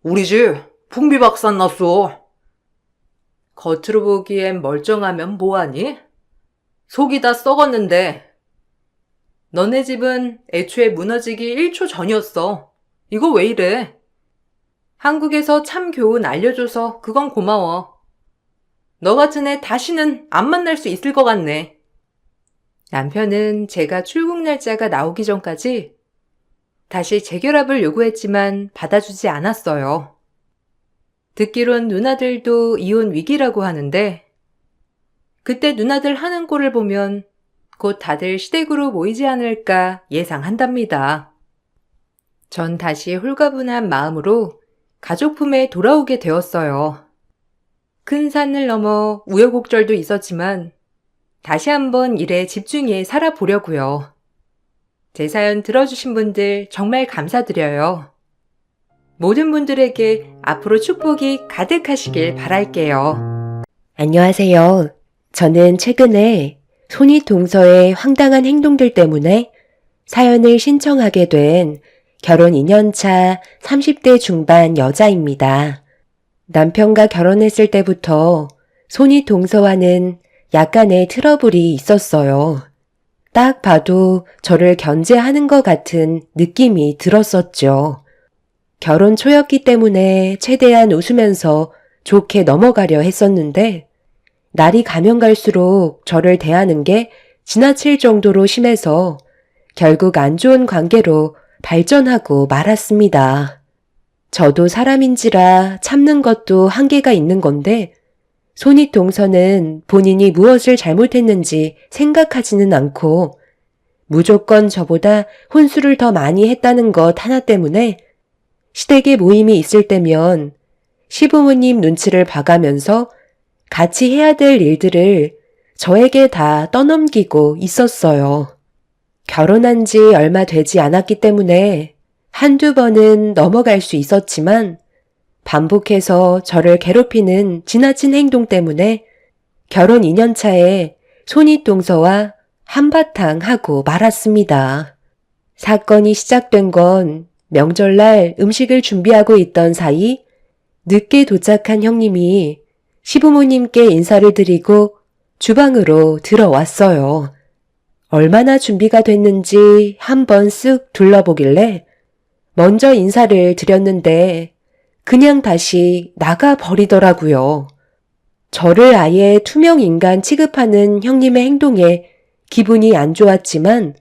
우리 집 풍비박산 났어. 겉으로 보기엔 멀쩡하면 뭐하니? 속이 다 썩었는데. 너네 집은 애초에 무너지기 1초 전이었어. 이거 왜 이래? 한국에서 참 교훈 알려줘서 그건 고마워. 너 같은 애 다시는 안 만날 수 있을 것 같네. 남편은 제가 출국 날짜가 나오기 전까지 다시 재결합을 요구했지만 받아주지 않았어요. 듣기론 누나들도 이혼 위기라고 하는데 그때 누나들 하는 꼴을 보면 곧 다들 시댁으로 모이지 않을까 예상한답니다. 전 다시 홀가분한 마음으로 가족 품에 돌아오게 되었어요. 큰 산을 넘어 우여곡절도 있었지만 다시 한번 일에 집중해 살아보려고요. 제 사연 들어주신 분들 정말 감사드려요. 모든 분들에게 앞으로 축복이 가득하시길 바랄게요. 안녕하세요. 저는 최근에 손윗동서의 황당한 행동들 때문에 사연을 신청하게 된 결혼 2년차 30대 중반 여자입니다. 남편과 결혼했을 때부터 손윗동서와는 약간의 트러블이 있었어요. 딱 봐도 저를 견제하는 것 같은 느낌이 들었었죠. 결혼 초였기 때문에 최대한 웃으면서 좋게 넘어가려 했었는데 날이 가면 갈수록 저를 대하는 게 지나칠 정도로 심해서 결국 안 좋은 관계로 발전하고 말았습니다. 저도 사람인지라 참는 것도 한계가 있는 건데 손윗동서는 본인이 무엇을 잘못했는지 생각하지는 않고 무조건 저보다 혼수를 더 많이 했다는 것 하나 때문에 시댁에 모임이 있을 때면 시부모님 눈치를 봐가면서 같이 해야 될 일들을 저에게 다 떠넘기고 있었어요. 결혼한 지 얼마 되지 않았기 때문에 한두 번은 넘어갈 수 있었지만 반복해서 저를 괴롭히는 지나친 행동 때문에 결혼 2년 차에 손윗동서와 한바탕 하고 말았습니다. 사건이 시작된 건 명절날 음식을 준비하고 있던 사이 늦게 도착한 형님이 시부모님께 인사를 드리고 주방으로 들어왔어요. 얼마나 준비가 됐는지 한번 쓱 둘러보길래 먼저 인사를 드렸는데 그냥 다시 나가버리더라고요. 저를 아예 투명 인간 취급하는 형님의 행동에 기분이 안 좋았지만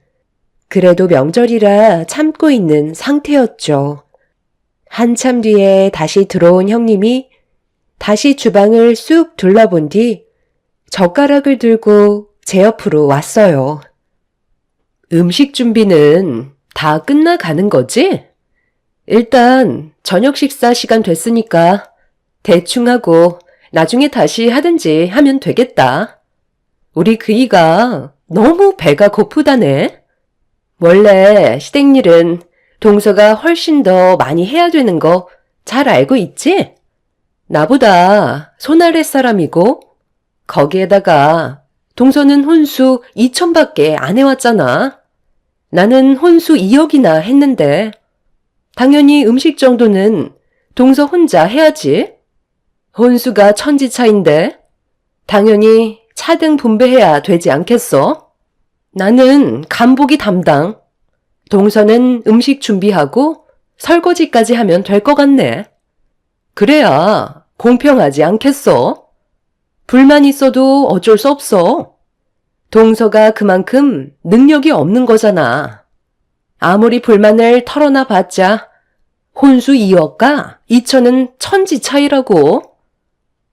그래도 명절이라 참고 있는 상태였죠. 한참 뒤에 다시 들어온 형님이 다시 주방을 쑥 둘러본 뒤 젓가락을 들고 제 옆으로 왔어요. 음식 준비는 다 끝나가는 거지? 일단 저녁 식사 시간 됐으니까 대충 하고 나중에 다시 하든지 하면 되겠다. 우리 그이가 너무 배가 고프다네. 원래 시댁일은 동서가 훨씬 더 많이 해야 되는 거 잘 알고 있지? 나보다 손아랫 사람이고 거기에다가 동서는 혼수 2천밖에 안 해왔잖아. 나는 혼수 2억이나 했는데 당연히 음식 정도는 동서 혼자 해야지. 혼수가 천지차인데 당연히 차등 분배해야 되지 않겠어? 나는 간보기 담당. 동서는 음식 준비하고 설거지까지 하면 될 것 같네. 그래야 공평하지 않겠어? 불만 있어도 어쩔 수 없어. 동서가 그만큼 능력이 없는 거잖아. 아무리 불만을 털어놔 봤자 혼수 2억과 2천은 천지 차이라고.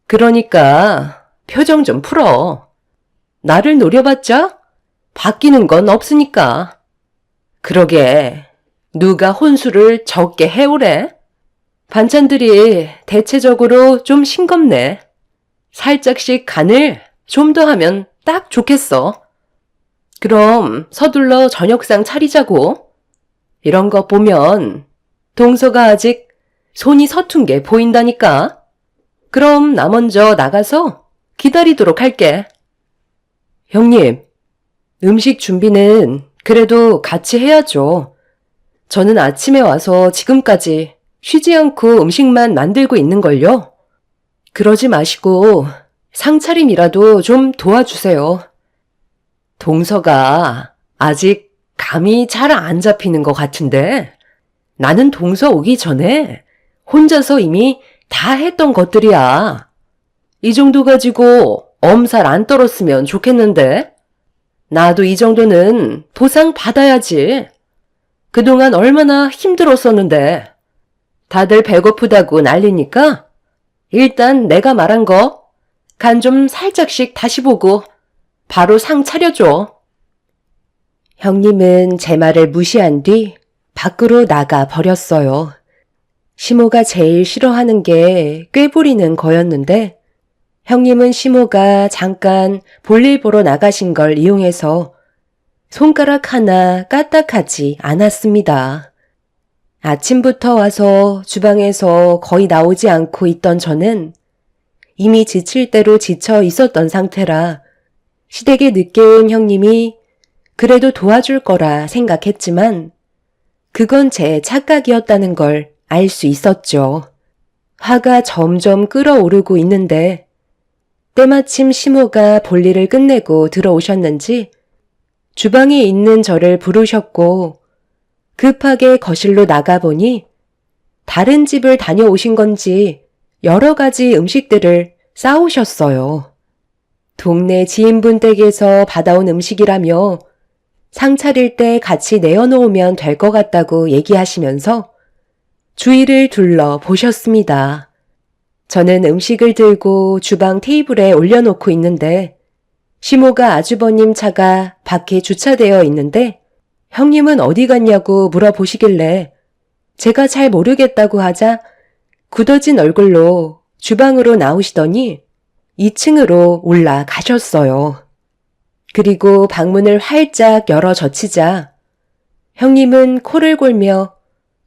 그러니까 표정 좀 풀어. 나를 노려봤자 바뀌는 건 없으니까. 그러게 누가 혼수를 적게 해오래? 반찬들이 대체적으로 좀 싱겁네. 살짝씩 간을 좀 더 하면 딱 좋겠어. 그럼 서둘러 저녁상 차리자고. 이런 거 보면 동서가 아직 손이 서툰 게 보인다니까. 그럼 나 먼저 나가서 기다리도록 할게. 형님, 음식 준비는 그래도 같이 해야죠. 저는 아침에 와서 지금까지 쉬지 않고 음식만 만들고 있는걸요. 그러지 마시고 상차림이라도 좀 도와주세요. 동서가 아직 감이 잘 안 잡히는 것 같은데 나는 동서 오기 전에 혼자서 이미 다 했던 것들이야. 이 정도 가지고 엄살 안 떨었으면 좋겠는데 나도 이 정도는 보상 받아야지. 그동안 얼마나 힘들었었는데 다들 배고프다고 난리니까 일단 내가 말한 거 간 좀 살짝씩 다시 보고 바로 상 차려줘. 형님은 제 말을 무시한 뒤 밖으로 나가 버렸어요. 시모가 제일 싫어하는 게 꾀부리는 거였는데 형님은 시모가 잠깐 볼일 보러 나가신 걸 이용해서 손가락 하나 까딱하지 않았습니다. 아침부터 와서 주방에서 거의 나오지 않고 있던 저는 이미 지칠 대로 지쳐 있었던 상태라 시댁에 늦게 온 형님이 그래도 도와줄 거라 생각했지만 그건 제 착각이었다는 걸 알 수 있었죠. 화가 점점 끓어오르고 있는데 때마침 시모가 볼일을 끝내고 들어오셨는지 주방에 있는 저를 부르셨고 급하게 거실로 나가보니 다른 집을 다녀오신 건지 여러 가지 음식들을 싸오셨어요. 동네 지인분 댁에서 받아온 음식이라며 상 차릴 때 같이 내어놓으면 될 것 같다고 얘기하시면서 주위를 둘러보셨습니다. 저는 음식을 들고 주방 테이블에 올려놓고 있는데 시모가 아주버님 차가 밖에 주차되어 있는데 형님은 어디 갔냐고 물어보시길래 제가 잘 모르겠다고 하자 굳어진 얼굴로 주방으로 나오시더니 2층으로 올라가셨어요. 그리고 방문을 활짝 열어 젖히자 형님은 코를 골며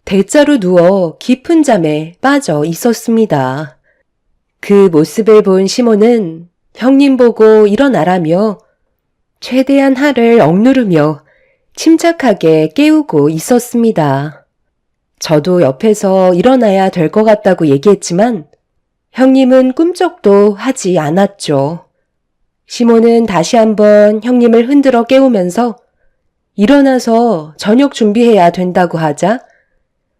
대자로 누워 깊은 잠에 빠져 있었습니다. 그 모습을 본 시모는 형님 보고 일어나라며 최대한 화를 억누르며 침착하게 깨우고 있었습니다. 저도 옆에서 일어나야 될 것 같다고 얘기했지만 형님은 꿈쩍도 하지 않았죠. 시모는 다시 한번 형님을 흔들어 깨우면서 일어나서 저녁 준비해야 된다고 하자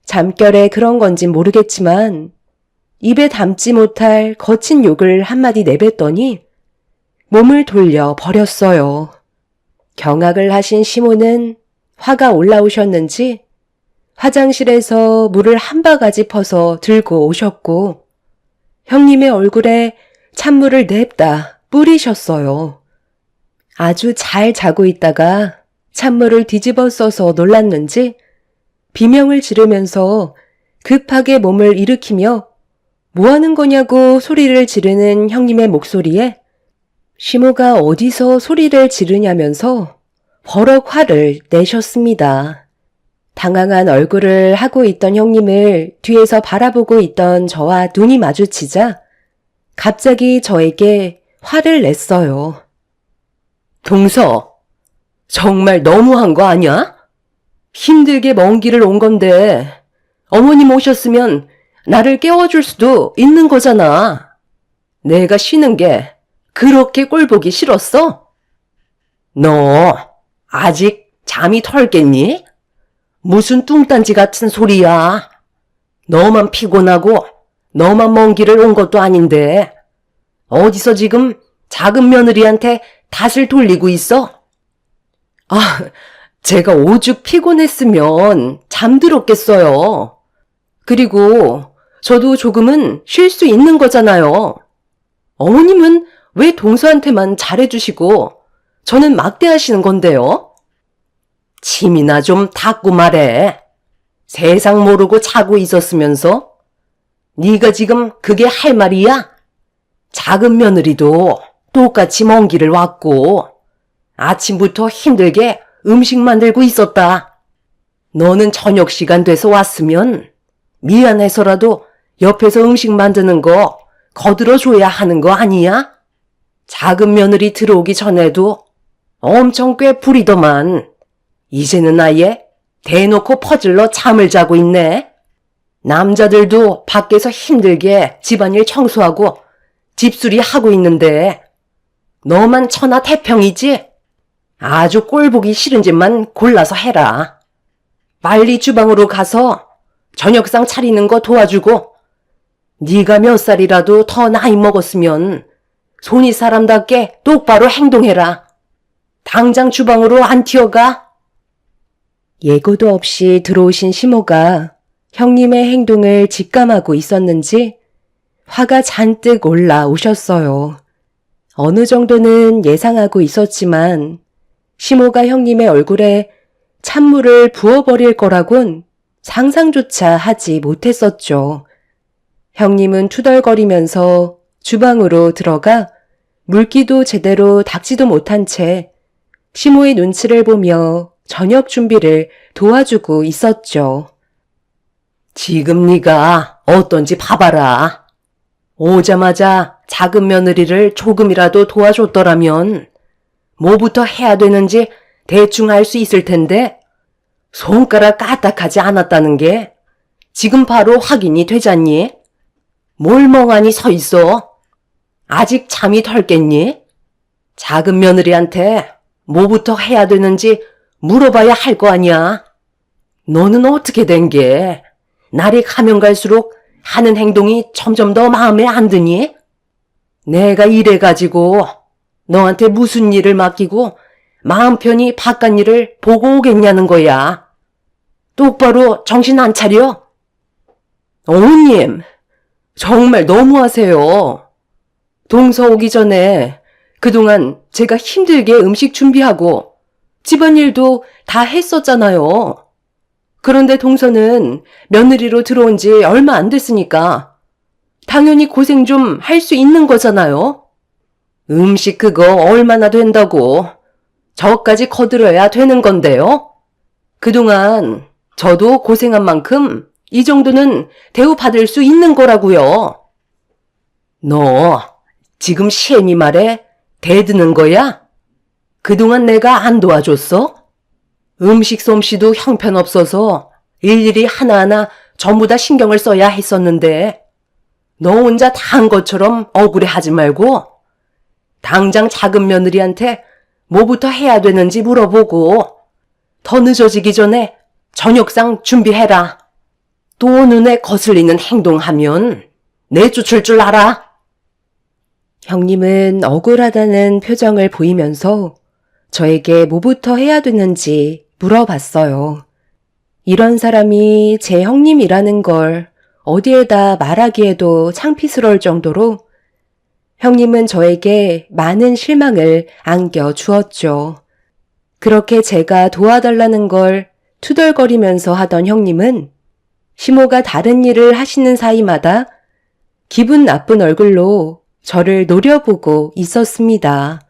잠결에 그런 건진 모르겠지만 입에 담지 못할 거친 욕을 한마디 내뱉더니 몸을 돌려 버렸어요. 경악을 하신 시모는 화가 올라오셨는지 화장실에서 물을 한 바가지 퍼서 들고 오셨고 형님의 얼굴에 찬물을 냅다 뿌리셨어요. 아주 잘 자고 있다가 찬물을 뒤집어 써서 놀랐는지 비명을 지르면서 급하게 몸을 일으키며 뭐 하는 거냐고 소리를 지르는 형님의 목소리에 시모가 어디서 소리를 지르냐면서 버럭 화를 내셨습니다. 당황한 얼굴을 하고 있던 형님을 뒤에서 바라보고 있던 저와 눈이 마주치자 갑자기 저에게 화를 냈어요. 동서, 정말 너무한 거 아니야? 힘들게 먼 길을 온 건데 어머님 오셨으면 나를 깨워줄 수도 있는 거잖아. 내가 쉬는 게 그렇게 꼴보기 싫었어? 너 아직 잠이 덜겠니? 무슨 뚱딴지 같은 소리야. 너만 피곤하고 너만 먼 길을 온 것도 아닌데 어디서 지금 작은 며느리한테 탓을 돌리고 있어? 아, 제가 오죽 피곤했으면 잠들었겠어요. 그리고 저도 조금은 쉴 수 있는 거잖아요. 어머님은 왜 동서한테만 잘해주시고 저는 막대하시는 건데요? 침이나 좀 닦고 말해. 세상 모르고 자고 있었으면서 네가 지금 그게 할 말이야? 작은 며느리도 똑같이 먼 길을 왔고 아침부터 힘들게 음식 만들고 있었다. 너는 저녁 시간 돼서 왔으면 미안해서라도 옆에서 음식 만드는 거 거들어줘야 하는 거 아니야? 작은 며느리 들어오기 전에도 엄청 꽤 부리더만 이제는 아예 대놓고 퍼질러 잠을 자고 있네. 남자들도 밖에서 힘들게 집안일 청소하고 집수리 하고 있는데 너만 천하태평이지? 아주 꼴보기 싫은 짓만 골라서 해라. 빨리 주방으로 가서 저녁상 차리는 거 도와주고 네가 몇 살이라도 더 나이 먹었으면 손이 사람답게 똑바로 행동해라. 당장 주방으로 안 튀어가. 예고도 없이 들어오신 시모가 형님의 행동을 직감하고 있었는지 화가 잔뜩 올라오셨어요. 어느 정도는 예상하고 있었지만 시모가 형님의 얼굴에 찬물을 부어버릴 거라곤 상상조차 하지 못했었죠. 형님은 투덜거리면서 주방으로 들어가 물기도 제대로 닦지도 못한 채 시모의 눈치를 보며 저녁 준비를 도와주고 있었죠. 지금 네가 어떤지 봐봐라. 오자마자 작은 며느리를 조금이라도 도와줬더라면 뭐부터 해야 되는지 대충 알 수 있을 텐데 손가락 까딱하지 않았다는 게 지금 바로 확인이 되잖니? 뭘 멍하니 서 있어? 아직 잠이 덜겠니? 작은 며느리한테 뭐부터 해야 되는지 물어봐야 할 거 아니야. 너는 어떻게 된 게 날이 가면 갈수록 하는 행동이 점점 더 마음에 안 드니? 내가 이래가지고 너한테 무슨 일을 맡기고 마음 편히 바깥 일을 보고 오겠냐는 거야. 똑바로 정신 안 차려? 어머님, 정말 너무하세요. 동서 오기 전에 그동안 제가 힘들게 음식 준비하고 집안일도 다 했었잖아요. 그런데 동서는 며느리로 들어온 지 얼마 안 됐으니까 당연히 고생 좀 할 수 있는 거잖아요. 음식 그거 얼마나 된다고 저까지 거들어야 되는 건데요. 그동안 저도 고생한 만큼 이 정도는 대우받을 수 있는 거라고요. 너 지금 시애미 말에 대드는 거야? 그동안 내가 안 도와줬어? 음식 솜씨도 형편없어서 일일이 하나하나 전부 다 신경을 써야 했었는데 너 혼자 다 한 것처럼 억울해하지 말고 당장 작은 며느리한테 뭐부터 해야 되는지 물어보고 더 늦어지기 전에 저녁상 준비해라. 또 눈에 거슬리는 행동하면 내쫓을 줄 알아. 형님은 억울하다는 표정을 보이면서 저에게 뭐부터 해야 되는지 물어봤어요. 이런 사람이 제 형님이라는 걸 어디에다 말하기에도 창피스러울 정도로 형님은 저에게 많은 실망을 안겨주었죠. 그렇게 제가 도와달라는 걸 투덜거리면서 하던 형님은 시모가 다른 일을 하시는 사이마다 기분 나쁜 얼굴로 저를 노려보고 있었습니다.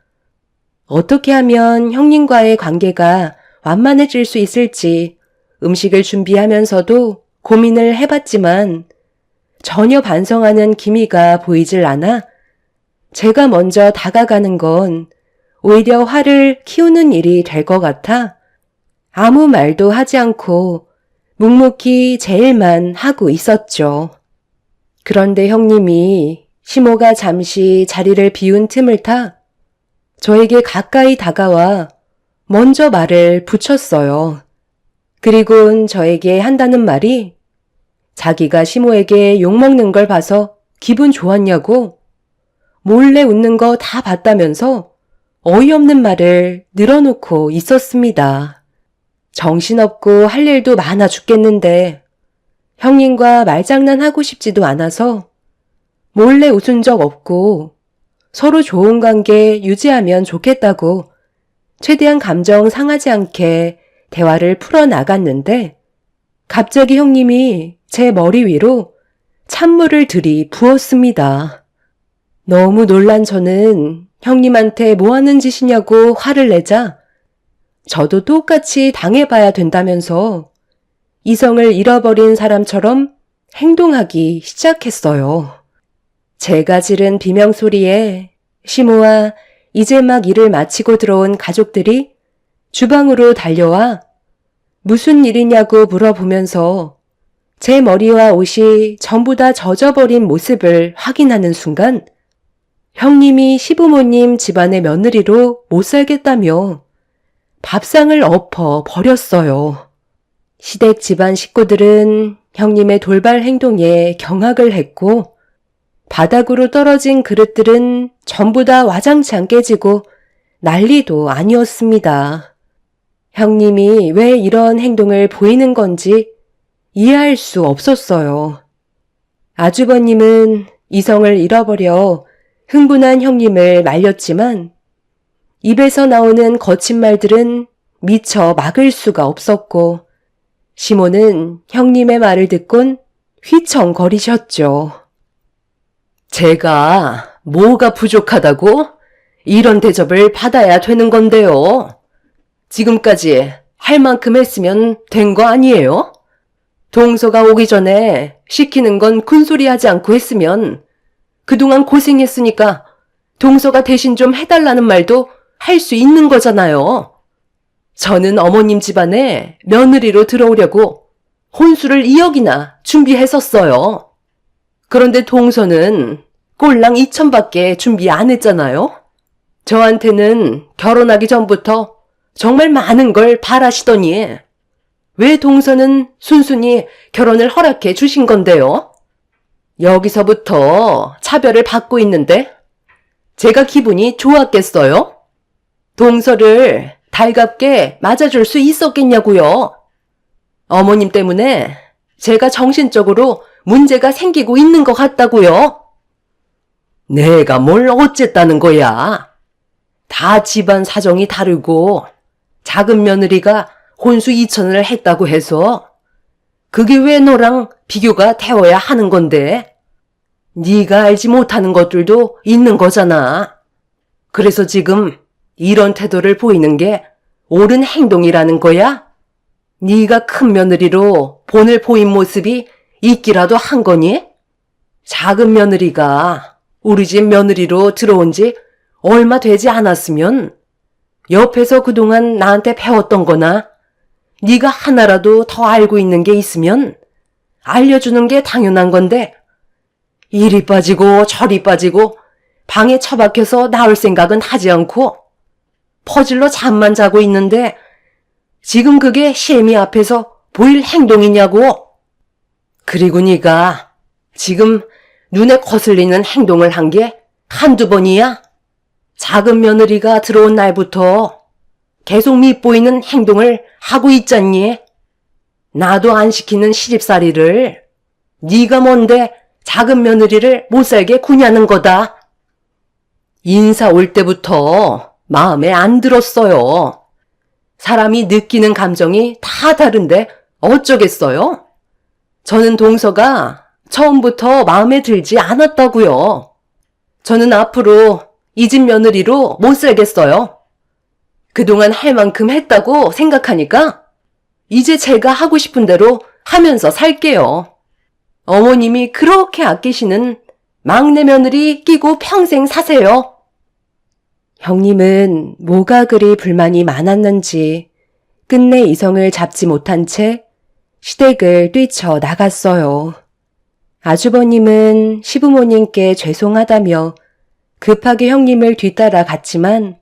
어떻게 하면 형님과의 관계가 완만해질 수 있을지 음식을 준비하면서도 고민을 해봤지만 전혀 반성하는 기미가 보이질 않아 제가 먼저 다가가는 건 오히려 화를 키우는 일이 될 것 같아 아무 말도 하지 않고 묵묵히 제 일만 하고 있었죠. 그런데 형님이 시모가 잠시 자리를 비운 틈을 타 저에게 가까이 다가와 먼저 말을 붙였어요. 그리곤 저에게 한다는 말이 자기가 시모에게 욕먹는 걸 봐서 기분 좋았냐고 몰래 웃는 거 다 봤다면서 어이없는 말을 늘어놓고 있었습니다. 정신없고 할 일도 많아 죽겠는데 형님과 말장난하고 싶지도 않아서 몰래 웃은 적 없고 서로 좋은 관계 유지하면 좋겠다고 최대한 감정 상하지 않게 대화를 풀어나갔는데 갑자기 형님이 제 머리 위로 찬물을 들이부었습니다. 너무 놀란 저는 형님한테 뭐 하는 짓이냐고 화를 내자 저도 똑같이 당해봐야 된다면서 이성을 잃어버린 사람처럼 행동하기 시작했어요. 제가 지른 비명소리에 시모와 이제 막 일을 마치고 들어온 가족들이 주방으로 달려와 무슨 일이냐고 물어보면서 제 머리와 옷이 전부 다 젖어버린 모습을 확인하는 순간 형님이 시부모님 집안의 며느리로 못 살겠다며 밥상을 엎어 버렸어요. 시댁 집안 식구들은 형님의 돌발 행동에 경악을 했고 바닥으로 떨어진 그릇들은 전부 다 와장창 깨지고 난리도 아니었습니다. 형님이 왜 이런 행동을 보이는 건지 이해할 수 없었어요. 아주버님은 이성을 잃어버려 흥분한 형님을 말렸지만 입에서 나오는 거친 말들은 미처 막을 수가 없었고 시모는 형님의 말을 듣곤 휘청거리셨죠. 제가 뭐가 부족하다고 이런 대접을 받아야 되는 건데요. 지금까지 할 만큼 했으면 된 거 아니에요? 동서가 오기 전에 시키는 건 큰소리 하지 않고 했으면 그동안 고생했으니까 동서가 대신 좀 해달라는 말도 할 수 있는 거잖아요. 저는 어머님 집안에 며느리로 들어오려고 혼수를 2억이나 준비했었어요. 그런데 동서는 꼴랑 2천밖에 준비 안 했잖아요. 저한테는 결혼하기 전부터 정말 많은 걸 바라시더니 왜 동서는 순순히 결혼을 허락해 주신 건데요? 여기서부터 차별을 받고 있는데 제가 기분이 좋았겠어요? 동서를 달갑게 맞아줄 수 있었겠냐고요. 어머님 때문에 제가 정신적으로 문제가 생기고 있는 것 같다고요. 내가 뭘 어쨌다는 거야. 다 집안 사정이 다르고 작은 며느리가 혼수 2천을 했다고 해서 그게 왜 너랑 비교가 되어야 하는 건데? 네가 알지 못하는 것들도 있는 거잖아. 그래서 지금 이런 태도를 보이는 게 옳은 행동이라는 거야? 네가 큰 며느리로 본을 보인 모습이 있기라도 한 거니? 작은 며느리가 우리 집 며느리로 들어온 지 얼마 되지 않았으면 옆에서 그동안 나한테 배웠던 거나 네가 하나라도 더 알고 있는 게 있으면 알려주는 게 당연한 건데 이리 빠지고 저리 빠지고 방에 처박혀서 나올 생각은 하지 않고 퍼즐로 잠만 자고 있는데 지금 그게 시애미 앞에서 보일 행동이냐고. 그리고 네가 지금 눈에 거슬리는 행동을 한 게 한두 번이야? 작은 며느리가 들어온 날부터 계속 밉보이는 행동을 하고 있잖니. 나도 안 시키는 시집살이를 네가 뭔데 작은 며느리를 못 살게 구냐는 거다. 인사 올 때부터 마음에 안 들었어요. 사람이 느끼는 감정이 다 다른데 어쩌겠어요? 저는 동서가 처음부터 마음에 들지 않았다고요. 저는 앞으로 이 집 며느리로 못 살겠어요. 그동안 할 만큼 했다고 생각하니까 이제 제가 하고 싶은 대로 하면서 살게요. 어머님이 그렇게 아끼시는 막내 며느리 끼고 평생 사세요. 형님은 뭐가 그리 불만이 많았는지 끝내 이성을 잡지 못한 채 시댁을 뛰쳐 나갔어요. 아주버님은 시부모님께 죄송하다며 급하게 형님을 뒤따라 갔지만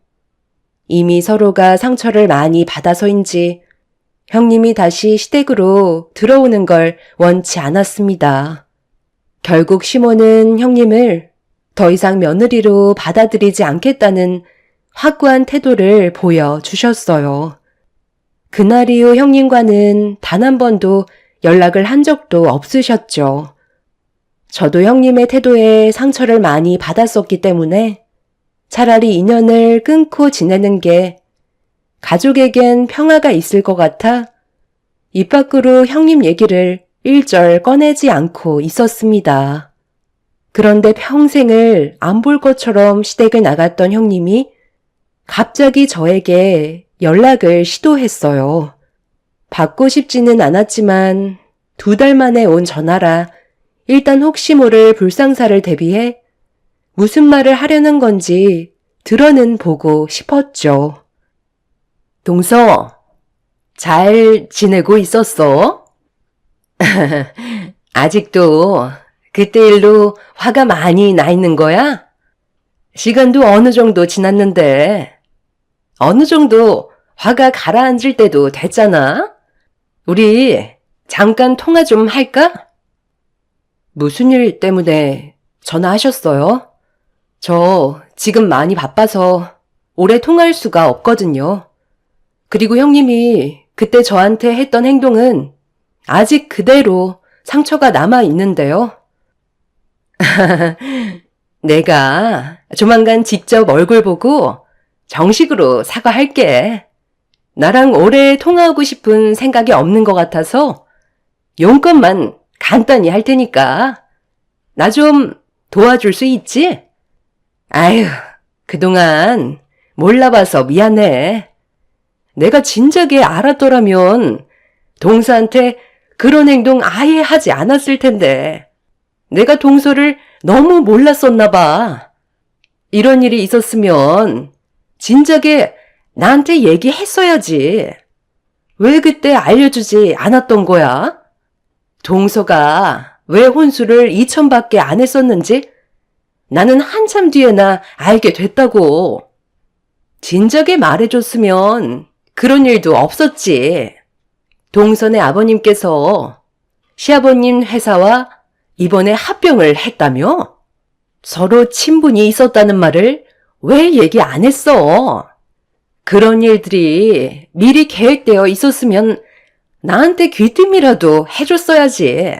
이미 서로가 상처를 많이 받아서인지 형님이 다시 시댁으로 들어오는 걸 원치 않았습니다. 결국 시모는 형님을 더 이상 며느리로 받아들이지 않겠다는 확고한 태도를 보여주셨어요. 그날 이후 형님과는 단 한 번도 연락을 한 적도 없으셨죠. 저도 형님의 태도에 상처를 많이 받았었기 때문에 차라리 인연을 끊고 지내는 게 가족에겐 평화가 있을 것 같아 입 밖으로 형님 얘기를 일절 꺼내지 않고 있었습니다. 그런데 평생을 안 볼 것처럼 시댁을 나갔던 형님이 갑자기 저에게 연락을 시도했어요. 받고 싶지는 않았지만 2달 만에 온 전화라 일단 혹시 모를 불상사를 대비해 무슨 말을 하려는 건지 들어는 보고 싶었죠. 동서, 잘 지내고 있었어? 아직도 그때 일로 화가 많이 나 있는 거야? 시간도 어느 정도 지났는데, 어느 정도 화가 가라앉을 때도 됐잖아? 우리 잠깐 통화 좀 할까? 무슨 일 때문에 전화하셨어요? 저 지금 많이 바빠서 오래 통화할 수가 없거든요. 그리고 형님이 그때 저한테 했던 행동은 아직 그대로 상처가 남아 있는데요. 내가 조만간 직접 얼굴 보고 정식으로 사과할게. 나랑 오래 통화하고 싶은 생각이 없는 것 같아서 용건만 간단히 할 테니까 나 좀 도와줄 수 있지? 아휴, 그동안 몰라봐서 미안해. 내가 진작에 알았더라면 동서한테 그런 행동 아예 하지 않았을 텐데 내가 동서를 너무 몰랐었나 봐. 이런 일이 있었으면 진작에 나한테 얘기했어야지. 왜 그때 알려주지 않았던 거야? 동서가 왜 혼수를 2천밖에 안 했었는지 나는 한참 뒤에나 알게 됐다고. 진작에 말해줬으면 그런 일도 없었지. 동선의 아버님께서 시아버님 회사와 이번에 합병을 했다며? 서로 친분이 있었다는 말을 왜 얘기 안 했어? 그런 일들이 미리 계획되어 있었으면 나한테 귀띔이라도 해줬어야지.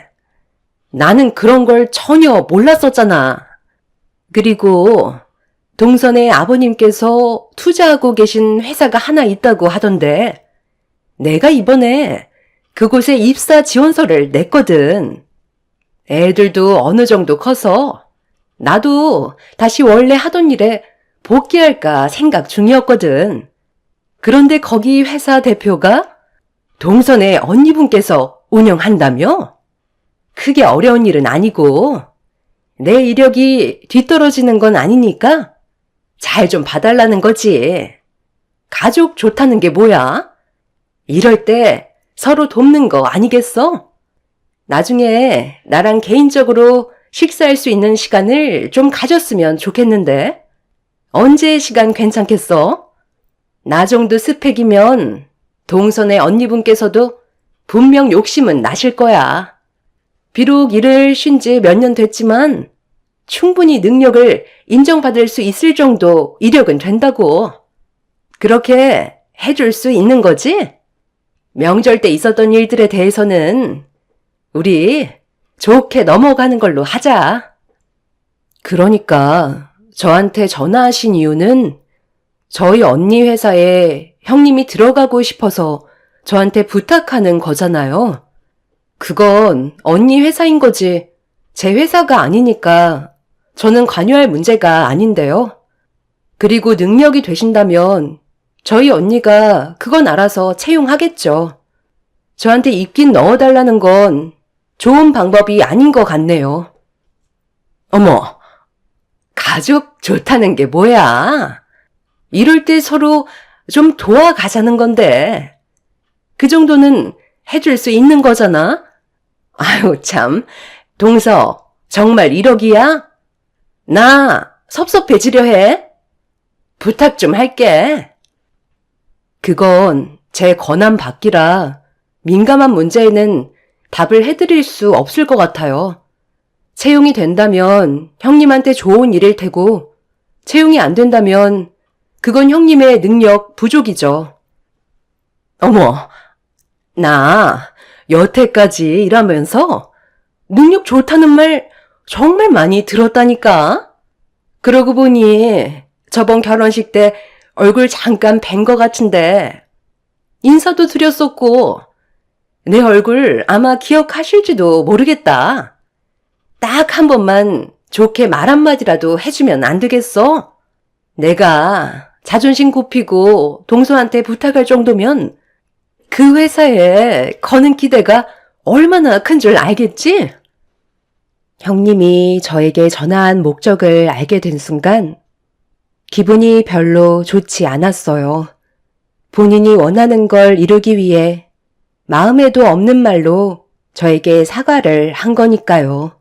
나는 그런 걸 전혀 몰랐었잖아. 그리고 동선의 아버님께서 투자하고 계신 회사가 하나 있다고 하던데 내가 이번에 그곳에 입사 지원서를 냈거든. 애들도 어느 정도 커서 나도 다시 원래 하던 일에 복귀할까 생각 중이었거든. 그런데 거기 회사 대표가 동선의 언니분께서 운영한다며? 크게 어려운 일은 아니고 내 이력이 뒤떨어지는 건 아니니까 잘 좀 봐달라는 거지. 가족 좋다는 게 뭐야? 이럴 때 서로 돕는 거 아니겠어? 나중에 나랑 개인적으로 식사할 수 있는 시간을 좀 가졌으면 좋겠는데 언제 시간 괜찮겠어? 나 정도 스펙이면 동선의 언니분께서도 분명 욕심은 나실 거야. 비록 일을 쉰 지 몇 년 됐지만 충분히 능력을 인정받을 수 있을 정도 이력은 된다고. 그렇게 해줄 수 있는 거지? 명절 때 있었던 일들에 대해서는 우리 좋게 넘어가는 걸로 하자. 그러니까 저한테 전화하신 이유는 저희 언니 회사에 형님이 들어가고 싶어서 저한테 부탁하는 거잖아요. 그건 언니 회사인 거지 제 회사가 아니니까 저는 관여할 문제가 아닌데요. 그리고 능력이 되신다면 저희 언니가 그건 알아서 채용하겠죠. 저한테 입긴 넣어달라는 건 좋은 방법이 아닌 것 같네요. 어머, 가족 좋다는 게 뭐야? 이럴 때 서로 좀 도와가자는 건데 그 정도는 해줄 수 있는 거잖아? 아유 참, 동서 정말 1억이야? 나 섭섭해지려 해? 부탁 좀 할게. 그건 제 권한 밖이라 민감한 문제에는 답을 해드릴 수 없을 것 같아요. 채용이 된다면 형님한테 좋은 일일 테고 채용이 안 된다면 그건 형님의 능력 부족이죠. 어머, 나 여태까지 일하면서 능력 좋다는 말 정말 많이 들었다니까? 그러고 보니 저번 결혼식 때 얼굴 잠깐 뵌 것 같은데 인사도 드렸었고 내 얼굴 아마 기억하실지도 모르겠다. 딱 한 번만 좋게 말 한마디라도 해주면 안 되겠어? 내가 자존심 굽히고 동서한테 부탁할 정도면 그 회사에 거는 기대가 얼마나 큰 줄 알겠지? 형님이 저에게 전화한 목적을 알게 된 순간 기분이 별로 좋지 않았어요. 본인이 원하는 걸 이루기 위해 마음에도 없는 말로 저에게 사과를 한 거니까요.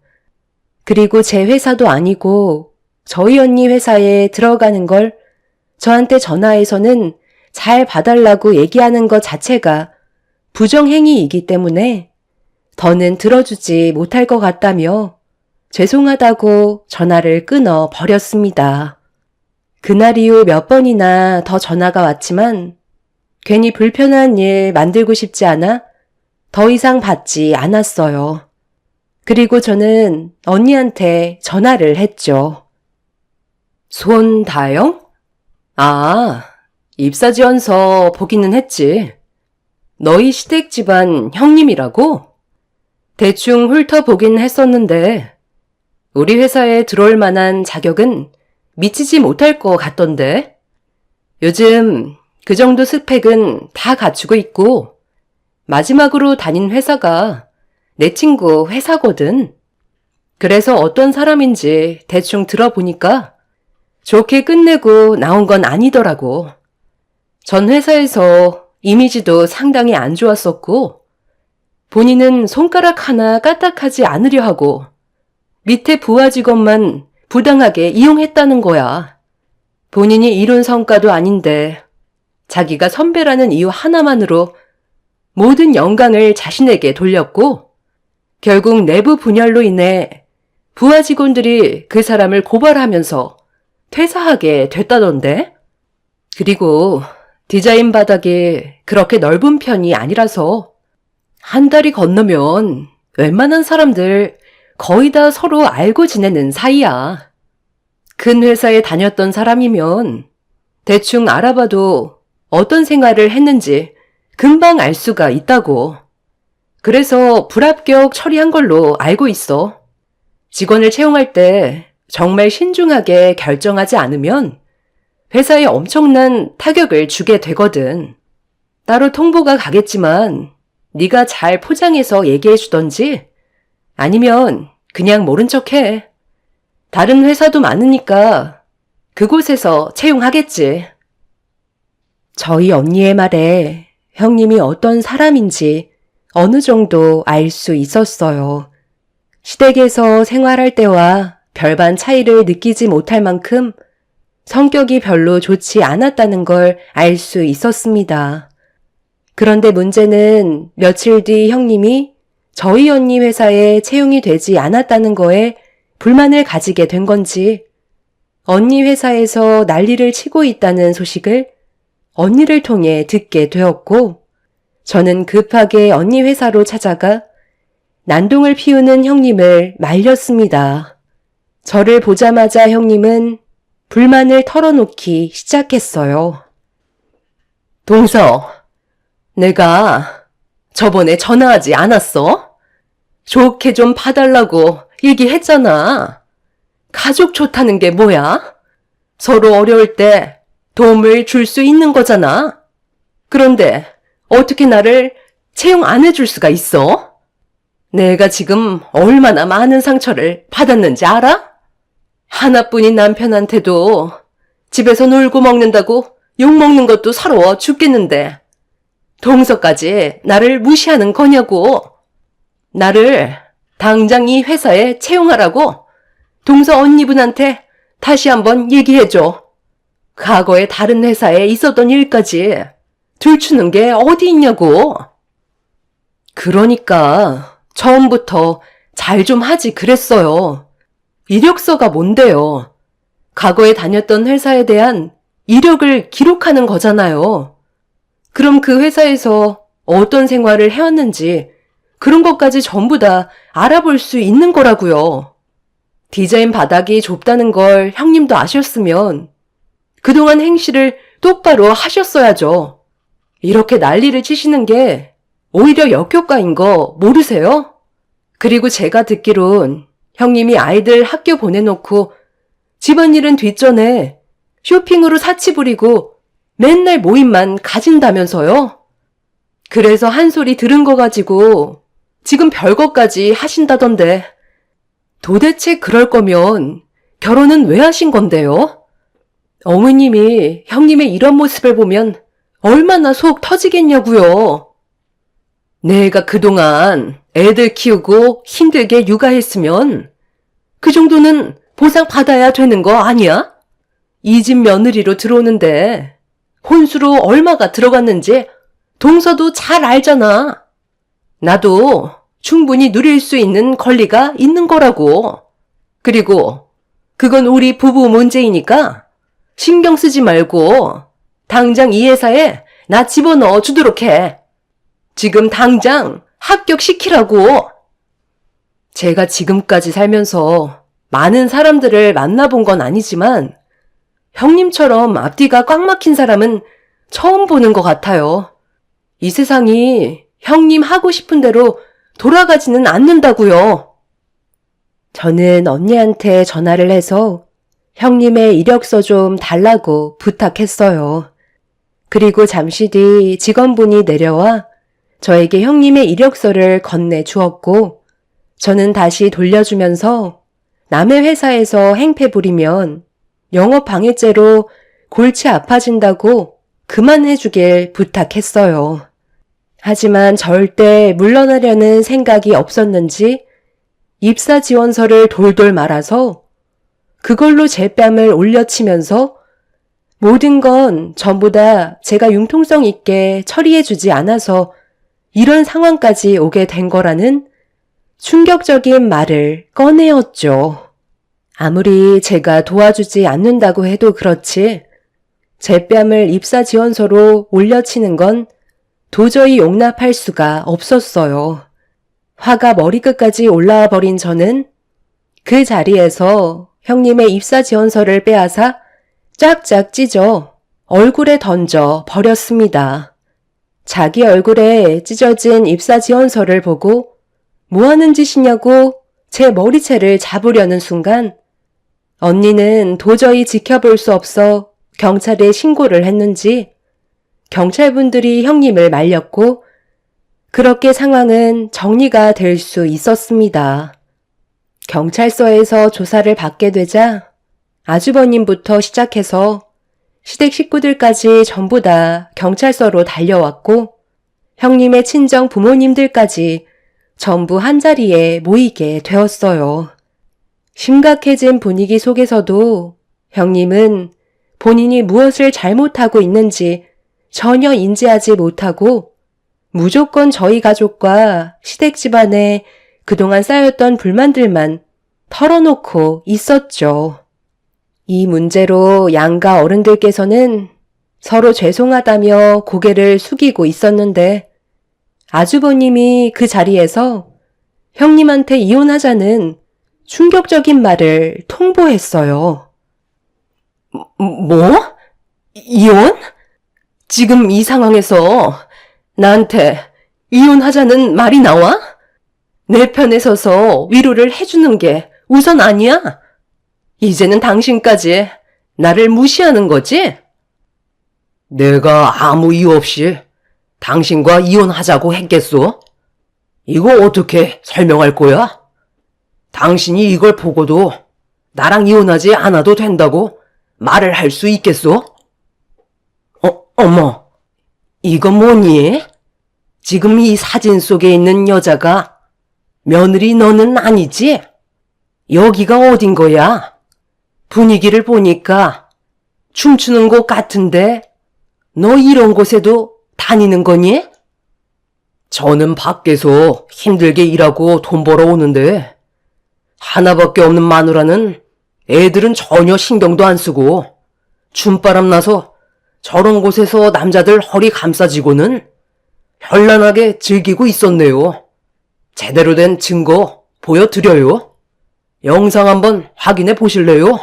그리고 제 회사도 아니고 저희 언니 회사에 들어가는 걸 저한테 전화해서는 잘 봐달라고 얘기하는 것 자체가 부정행위이기 때문에 더는 들어주지 못할 것 같다며 죄송하다고 전화를 끊어 버렸습니다. 그날 이후 몇 번이나 더 전화가 왔지만 괜히 불편한 일 만들고 싶지 않아 더 이상 받지 않았어요. 그리고 저는 언니한테 전화를 했죠. 손다영? 아, 입사지원서 보기는 했지. 너희 시댁 집안 형님이라고? 대충 훑어보긴 했었는데 우리 회사에 들어올 만한 자격은 미치지 못할 것 같던데. 요즘 그 정도 스펙은 다 갖추고 있고 마지막으로 다닌 회사가 내 친구 회사거든. 그래서 어떤 사람인지 대충 들어보니까 좋게 끝내고 나온 건 아니더라고. 전 회사에서 이미지도 상당히 안 좋았었고 본인은 손가락 하나 까딱하지 않으려 하고 밑에 부하 직원만 부당하게 이용했다는 거야. 본인이 이룬 성과도 아닌데 자기가 선배라는 이유 하나만으로 모든 영광을 자신에게 돌렸고 결국 내부 분열로 인해 부하 직원들이 그 사람을 고발하면서 퇴사하게 됐다던데. 그리고 디자인 바닥이 그렇게 넓은 편이 아니라서 한 달이 건너면 웬만한 사람들 거의 다 서로 알고 지내는 사이야. 큰 회사에 다녔던 사람이면 대충 알아봐도 어떤 생활을 했는지 금방 알 수가 있다고. 그래서 불합격 처리한 걸로 알고 있어. 직원을 채용할 때 정말 신중하게 결정하지 않으면 회사에 엄청난 타격을 주게 되거든. 따로 통보가 가겠지만 네가 잘 포장해서 얘기해 주던지 아니면 그냥 모른 척해. 다른 회사도 많으니까 그곳에서 채용하겠지. 저희 언니의 말에 형님이 어떤 사람인지 어느 정도 알 수 있었어요. 시댁에서 생활할 때와 별반 차이를 느끼지 못할 만큼 성격이 별로 좋지 않았다는 걸 알 수 있었습니다. 그런데 문제는 며칠 뒤 형님이 저희 언니 회사에 채용이 되지 않았다는 거에 불만을 가지게 된 건지 언니 회사에서 난리를 치고 있다는 소식을 언니를 통해 듣게 되었고 저는 급하게 언니 회사로 찾아가 난동을 피우는 형님을 말렸습니다. 저를 보자마자 형님은 불만을 털어놓기 시작했어요. 동서, 내가 저번에 전화하지 않았어? 좋게 좀 봐달라고 얘기했잖아. 가족 좋다는 게 뭐야? 서로 어려울 때 도움을 줄 수 있는 거잖아. 그런데 어떻게 나를 채용 안 해줄 수가 있어? 내가 지금 얼마나 많은 상처를 받았는지 알아? 하나뿐인 남편한테도 집에서 놀고 먹는다고 욕먹는 것도 서러워 죽겠는데 동서까지 나를 무시하는 거냐고. 나를 당장 이 회사에 채용하라고 동서 언니분한테 다시 한번 얘기해줘. 과거에 다른 회사에 있었던 일까지 들추는 게 어디 있냐고. 그러니까 처음부터 잘 좀 하지 그랬어요. 이력서가 뭔데요? 과거에 다녔던 회사에 대한 이력을 기록하는 거잖아요. 그럼 그 회사에서 어떤 생활을 해왔는지 그런 것까지 전부 다 알아볼 수 있는 거라고요. 디자인 바닥이 좁다는 걸 형님도 아셨으면 그동안 행실을 똑바로 하셨어야죠. 이렇게 난리를 치시는 게 오히려 역효과인 거 모르세요? 그리고 제가 듣기론 형님이 아이들 학교 보내놓고 집안일은 뒷전에 쇼핑으로 사치 부리고 맨날 모임만 가진다면서요? 그래서 한 소리 들은 거 가지고 지금 별거까지 하신다던데 도대체 그럴 거면 결혼은 왜 하신 건데요? 어머님이 형님의 이런 모습을 보면 얼마나 속 터지겠냐고요. 내가 그동안 애들 키우고 힘들게 육아했으면 그 정도는 보상 받아야 되는 거 아니야? 이 집 며느리로 들어오는데 혼수로 얼마가 들어갔는지 동서도 잘 알잖아. 나도 충분히 누릴 수 있는 권리가 있는 거라고. 그리고 그건 우리 부부 문제이니까 신경 쓰지 말고 당장 이 회사에 나 집어넣어 주도록 해. 지금 당장 합격시키라고. 제가 지금까지 살면서 많은 사람들을 만나본 건 아니지만 형님처럼 앞뒤가 꽉 막힌 사람은 처음 보는 것 같아요. 이 세상이 형님 하고 싶은 대로 돌아가지는 않는다고요. 저는 언니한테 전화를 해서 형님의 이력서 좀 달라고 부탁했어요. 그리고 잠시 뒤 직원분이 내려와 저에게 형님의 이력서를 건네주었고 저는 다시 돌려주면서 남의 회사에서 행패 부리면 영업 방해죄로 골치 아파진다고 그만해주길 부탁했어요. 하지만 절대 물러나려는 생각이 없었는지 입사 지원서를 돌돌 말아서 그걸로 제 뺨을 올려치면서 모든 건 전부 다 제가 융통성 있게 처리해주지 않아서 이런 상황까지 오게 된 거라는 충격적인 말을 꺼내었죠. 아무리 제가 도와주지 않는다고 해도 그렇지 제 뺨을 입사 지원서로 올려치는 건 도저히 용납할 수가 없었어요. 화가 머리끝까지 올라와 버린 저는 그 자리에서 형님의 입사 지원서를 빼앗아 쫙쫙 찢어 얼굴에 던져 버렸습니다. 자기 얼굴에 찢어진 입사 지원서를 보고 뭐 하는 짓이냐고 제 머리채를 잡으려는 순간 언니는 도저히 지켜볼 수 없어 경찰에 신고를 했는지 경찰분들이 형님을 말렸고 그렇게 상황은 정리가 될 수 있었습니다. 경찰서에서 조사를 받게 되자 아주버님부터 시작해서 시댁 식구들까지 전부 다 경찰서로 달려왔고 형님의 친정 부모님들까지 전부 한자리에 모이게 되었어요. 심각해진 분위기 속에서도 형님은 본인이 무엇을 잘못하고 있는지 전혀 인지하지 못하고 무조건 저희 가족과 시댁 집안에 그동안 쌓였던 불만들만 털어놓고 있었죠. 이 문제로 양가 어른들께서는 서로 죄송하다며 고개를 숙이고 있었는데 아주버님이 그 자리에서 형님한테 이혼하자는 충격적인 말을 통보했어요. 뭐? 이혼? 지금 이 상황에서 나한테 이혼하자는 말이 나와? 내 편에 서서 위로를 해주는 게 우선 아니야? 이제는 당신까지 나를 무시하는 거지? 내가 아무 이유 없이 당신과 이혼하자고 했겠소? 이거 어떻게 설명할 거야? 당신이 이걸 보고도 나랑 이혼하지 않아도 된다고 말을 할 수 있겠소? 어머, 이거 뭐니? 지금 이 사진 속에 있는 여자가 며느리 너는 아니지? 여기가 어딘 거야? 분위기를 보니까 춤추는 곳 같은데 너 이런 곳에도 다니는 거니? 저는 밖에서 힘들게 일하고 돈 벌어 오는데 하나밖에 없는 마누라는 애들은 전혀 신경도 안 쓰고 춤바람 나서 저런 곳에서 남자들 허리 감싸지고는 현란하게 즐기고 있었네요. 제대로 된 증거 보여드려요. 영상 한번 확인해 보실래요?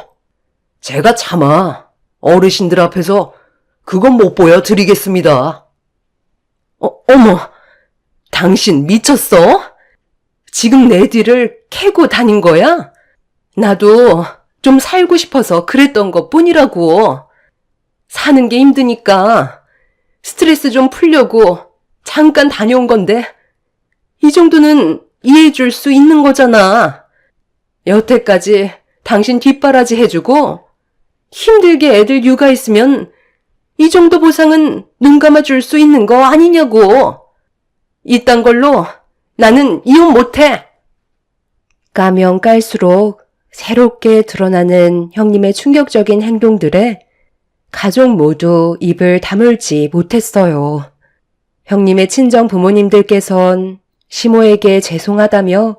제가 차마 어르신들 앞에서 그건 못 보여드리겠습니다. 어머, 당신 미쳤어? 지금 내 뒤를 캐고 다닌 거야? 나도 좀 살고 싶어서 그랬던 것 뿐이라고. 사는 게 힘드니까 스트레스 좀 풀려고 잠깐 다녀온 건데 이 정도는 이해해 줄 수 있는 거잖아. 여태까지 당신 뒷바라지 해주고 힘들게 애들 육아했으면 이 정도 보상은 눈 감아 줄 수 있는 거 아니냐고. 이딴 걸로 나는 이혼 못해. 까면 깔수록 새롭게 드러나는 형님의 충격적인 행동들에 가족 모두 입을 다물지 못했어요. 형님의 친정 부모님들께선 시모에게 죄송하다며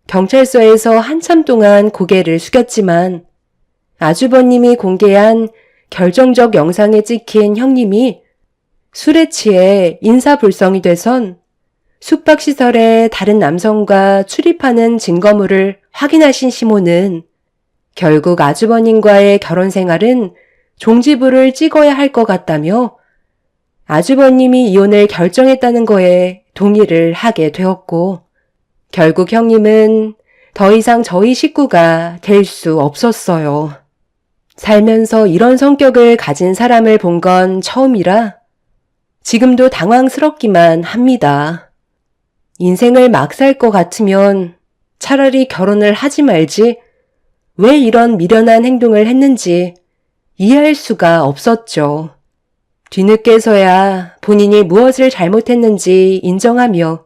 경찰서에서 한참 동안 고개를 숙였지만 아주버님이 공개한 결정적 영상에 찍힌 형님이 술에 취해 인사불성이 돼선 숙박시설에 다른 남성과 출입하는 증거물을 확인하신 시모는 결국 아주버님과의 결혼 생활은 종지부를 찍어야 할 것 같다며 아주버님이 이혼을 결정했다는 거에 동의를 하게 되었고 결국 형님은 더 이상 저희 식구가 될 수 없었어요. 살면서 이런 성격을 가진 사람을 본 건 처음이라 지금도 당황스럽기만 합니다. 인생을 막 살 것 같으면 차라리 결혼을 하지 말지 왜 이런 미련한 행동을 했는지 이해할 수가 없었죠. 뒤늦게서야 본인이 무엇을 잘못했는지 인정하며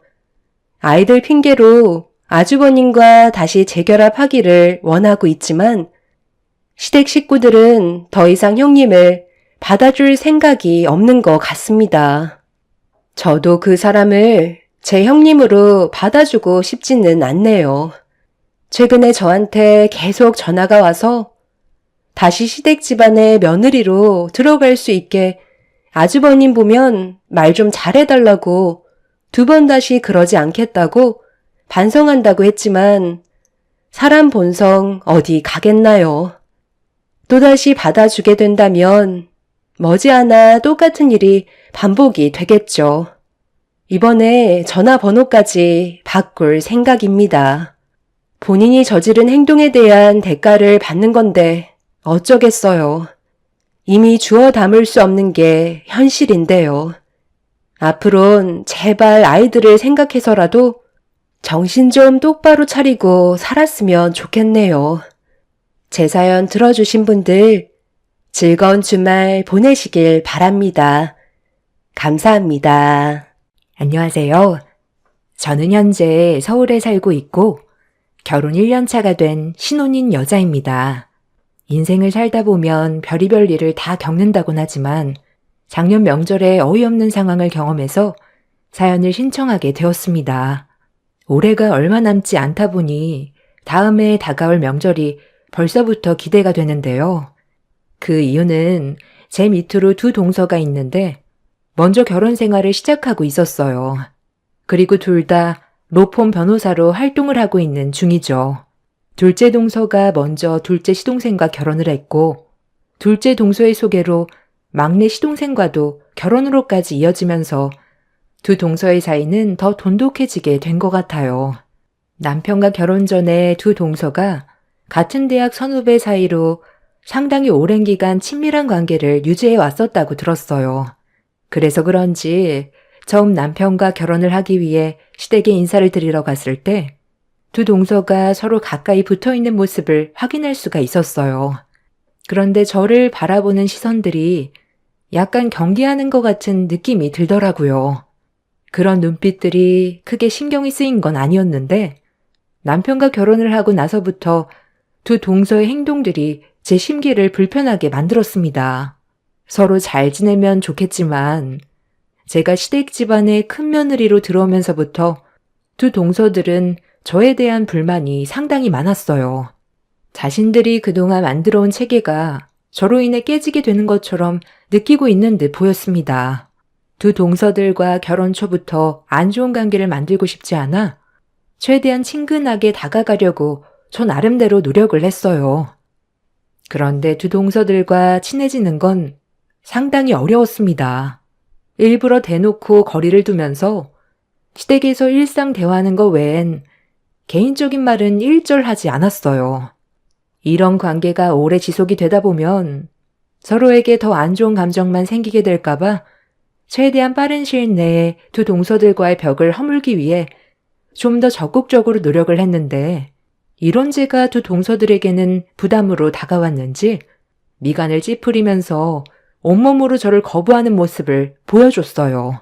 아이들 핑계로 아주버님과 다시 재결합하기를 원하고 있지만 시댁 식구들은 더 이상 형님을 받아줄 생각이 없는 것 같습니다. 저도 그 사람을 제 형님으로 받아주고 싶지는 않네요. 최근에 저한테 계속 전화가 와서 다시 시댁 집안의 며느리로 들어갈 수 있게 아주버님 보면 말 좀 잘해달라고 2번 다시 그러지 않겠다고 반성한다고 했지만 사람 본성 어디 가겠나요? 또다시 받아주게 된다면 머지않아 똑같은 일이 반복이 되겠죠. 이번에 전화번호까지 바꿀 생각입니다. 본인이 저지른 행동에 대한 대가를 받는 건데 어쩌겠어요. 이미 주워 담을 수 없는 게 현실인데요. 앞으론 제발 아이들을 생각해서라도 정신 좀 똑바로 차리고 살았으면 좋겠네요. 제 사연 들어주신 분들 즐거운 주말 보내시길 바랍니다. 감사합니다. 안녕하세요. 저는 현재 서울에 살고 있고 결혼 1년 차가 된 신혼인 여자입니다. 인생을 살다 보면 별의별 일을 다 겪는다곤 하지만 작년 명절에 어이없는 상황을 경험해서 사연을 신청하게 되었습니다. 올해가 얼마 남지 않다 보니 다음에 다가올 명절이 벌써부터 기대가 되는데요. 그 이유는 제 밑으로 2 동서가 있는데 먼저 결혼 생활을 시작하고 있었어요. 그리고 둘 다 로펌 변호사로 활동을 하고 있는 중이죠. 둘째 동서가 먼저 둘째 시동생과 결혼을 했고 둘째 동서의 소개로 막내 시동생과도 결혼으로까지 이어지면서 2 동서의 사이는 더 돈독해지게 된 것 같아요. 남편과 결혼 전에 2 동서가 같은 대학 선후배 사이로 상당히 오랜 기간 친밀한 관계를 유지해 왔었다고 들었어요. 그래서 그런지 처음 남편과 결혼을 하기 위해 시댁에 인사를 드리러 갔을 때 2 동서가 서로 가까이 붙어있는 모습을 확인할 수가 있었어요. 그런데 저를 바라보는 시선들이 약간 경계하는 것 같은 느낌이 들더라고요. 그런 눈빛들이 크게 신경이 쓰인 건 아니었는데 남편과 결혼을 하고 나서부터 2 동서의 행동들이 제 심기를 불편하게 만들었습니다. 서로 잘 지내면 좋겠지만 제가 시댁 집안의 큰 며느리로 들어오면서부터 2 동서들은 저에 대한 불만이 상당히 많았어요. 자신들이 그동안 만들어온 체계가 저로 인해 깨지게 되는 것처럼 느끼고 있는 듯 보였습니다. 2 동서들과 결혼 초부터 안 좋은 관계를 만들고 싶지 않아 최대한 친근하게 다가가려고 저 나름대로 노력을 했어요. 그런데 2 동서들과 친해지는 건 상당히 어려웠습니다. 일부러 대놓고 거리를 두면서 시댁에서 일상 대화하는 거 외엔 개인적인 말은 일절하지 않았어요. 이런 관계가 오래 지속이 되다 보면 서로에게 더 안 좋은 감정만 생기게 될까봐 최대한 빠른 시일 내에 2 동서들과의 벽을 허물기 위해 좀 더 적극적으로 노력을 했는데 이런 제가 2 동서들에게는 부담으로 다가왔는지 미간을 찌푸리면서 온몸으로 저를 거부하는 모습을 보여줬어요.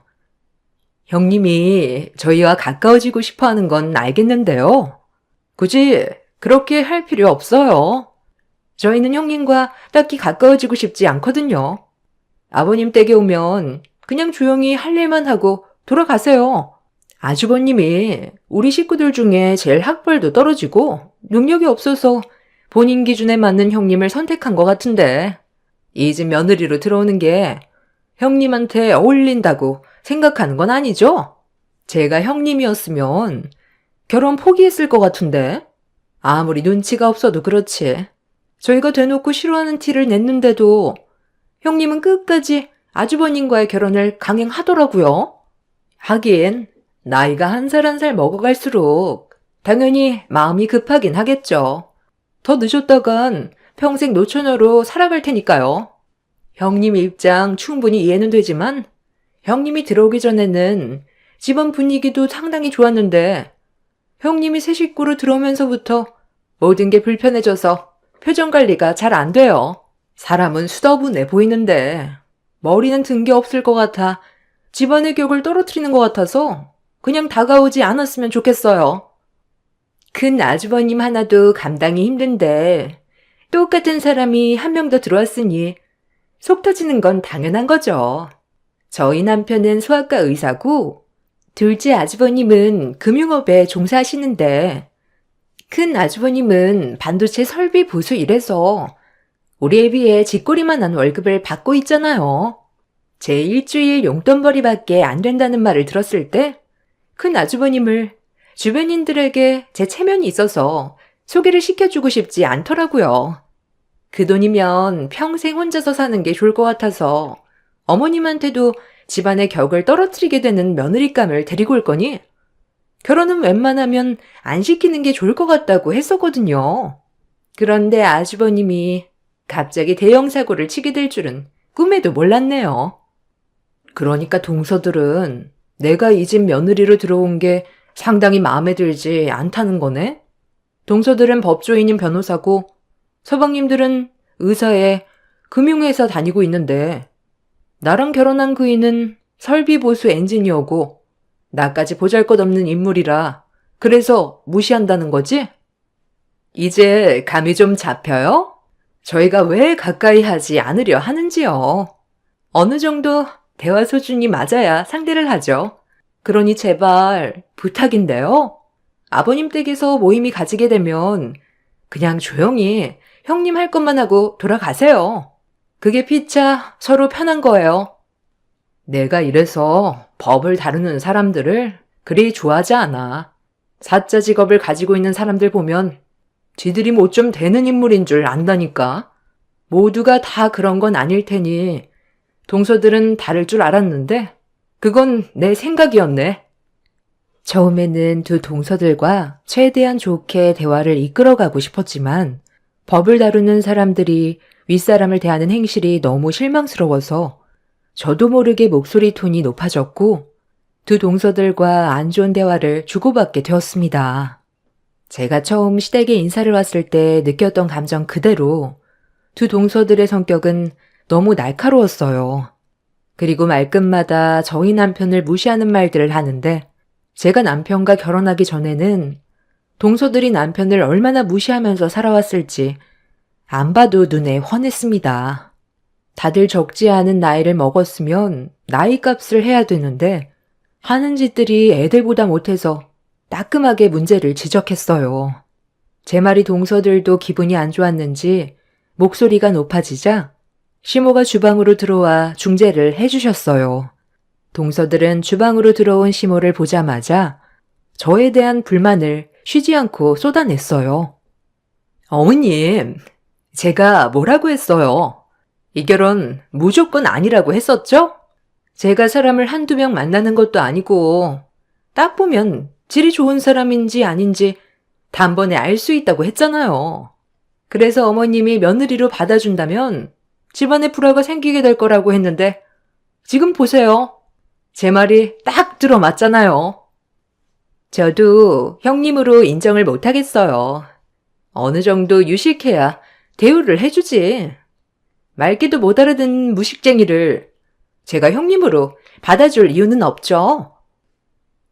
형님이 저희와 가까워지고 싶어하는 건 알겠는데요. 굳이 그렇게 할 필요 없어요. 저희는 형님과 딱히 가까워지고 싶지 않거든요. 아버님 댁에 오면 그냥 조용히 할 일만 하고 돌아가세요. 아주버님이 우리 식구들 중에 제일 학벌도 떨어지고 능력이 없어서 본인 기준에 맞는 형님을 선택한 것 같은데 이 집 며느리로 들어오는 게 형님한테 어울린다고 생각하는 건 아니죠? 제가 형님이었으면 결혼 포기했을 것 같은데 아무리 눈치가 없어도 그렇지. 저희가 대놓고 싫어하는 티를 냈는데도 형님은 끝까지 아주버님과의 결혼을 강행하더라고요. 하긴 나이가 한 살 한 살 먹어갈수록 당연히 마음이 급하긴 하겠죠. 더 늦었다간 평생 노처녀로 살아갈 테니까요. 형님 입장 충분히 이해는 되지만 형님이 들어오기 전에는 집안 분위기도 상당히 좋았는데 형님이 새 식구로 들어오면서부터 모든 게 불편해져서 표정 관리가 잘 안 돼요. 사람은 수더분해 보이는데 머리는 든 게 없을 것 같아 집안의 격을 떨어뜨리는 것 같아서 그냥 다가오지 않았으면 좋겠어요. 큰 아주버님 하나도 감당이 힘든데 똑같은 사람이 한 명 더 들어왔으니 속 터지는 건 당연한 거죠. 저희 남편은 소아과 의사고 둘째 아주버님은 금융업에 종사하시는데 큰 아주버님은 반도체 설비 보수 일해서 우리에 비해 쥐꼬리만한 월급을 받고 있잖아요. 제 일주일 용돈벌이밖에 안 된다는 말을 들었을 때 큰 아주버님을 주변인들에게 제 체면이 있어서 소개를 시켜주고 싶지 않더라고요. 그 돈이면 평생 혼자서 사는 게 좋을 것 같아서 어머님한테도 집안의 격을 떨어뜨리게 되는 며느리감을 데리고 올 거니 결혼은 웬만하면 안 시키는 게 좋을 것 같다고 했었거든요. 그런데 아주버님이 갑자기 대형 사고를 치게 될 줄은 꿈에도 몰랐네요. 그러니까 동서들은 내가 이 집 며느리로 들어온 게 상당히 마음에 들지 않다는 거네? 동서들은 법조인인 변호사고 서방님들은 의사에 금융회사 다니고 있는데 나랑 결혼한 그이는 설비보수 엔지니어고 나까지 보잘것없는 인물이라 그래서 무시한다는 거지? 이제 감이 좀 잡혀요? 저희가 왜 가까이 하지 않으려 하는지요. 어느 정도 대화 수준이 맞아야 상대를 하죠. 그러니 제발 부탁인데요. 아버님 댁에서 모임이 가지게 되면 그냥 조용히 형님 할 것만 하고 돌아가세요. 그게 피차 서로 편한 거예요. 내가 이래서 법을 다루는 사람들을 그리 좋아하지 않아. 사자 직업을 가지고 있는 사람들 보면 지들이 뭐 좀 되는 인물인 줄 안다니까. 모두가 다 그런 건 아닐 테니 동서들은 다를 줄 알았는데 그건 내 생각이었네. 처음에는 두 동서들과 최대한 좋게 대화를 이끌어가고 싶었지만 법을 다루는 사람들이 윗사람을 대하는 행실이 너무 실망스러워서 저도 모르게 목소리 톤이 높아졌고 두 동서들과 안 좋은 대화를 주고받게 되었습니다. 제가 처음 시댁에 인사를 왔을 때 느꼈던 감정 그대로 두 동서들의 성격은 너무 날카로웠어요. 그리고 말끝마다 저희 남편을 무시하는 말들을 하는데 제가 남편과 결혼하기 전에는 동서들이 남편을 얼마나 무시하면서 살아왔을지 안 봐도 눈에 훤했습니다. 다들 적지 않은 나이를 먹었으면 나이값을 해야 되는데 하는 짓들이 애들보다 못해서 따끔하게 문제를 지적했어요. 제 말이 동서들도 기분이 안 좋았는지 목소리가 높아지자 시모가 주방으로 들어와 중재를 해주셨어요. 동서들은 주방으로 들어온 시모를 보자마자 저에 대한 불만을 쉬지 않고 쏟아냈어요. 어머님, 제가 뭐라고 했어요? 이 결혼 무조건 아니라고 했었죠? 제가 사람을 한두 명 만나는 것도 아니고 딱 보면 질이 좋은 사람인지 아닌지 단번에 알 수 있다고 했잖아요. 그래서 어머님이 며느리로 받아준다면 집안에 불화가 생기게 될 거라고 했는데 지금 보세요. 제 말이 딱 들어맞잖아요. 저도 형님으로 인정을 못하겠어요. 어느 정도 유식해야 대우를 해주지. 말귀도 못 알아듣는 무식쟁이를 제가 형님으로 받아줄 이유는 없죠.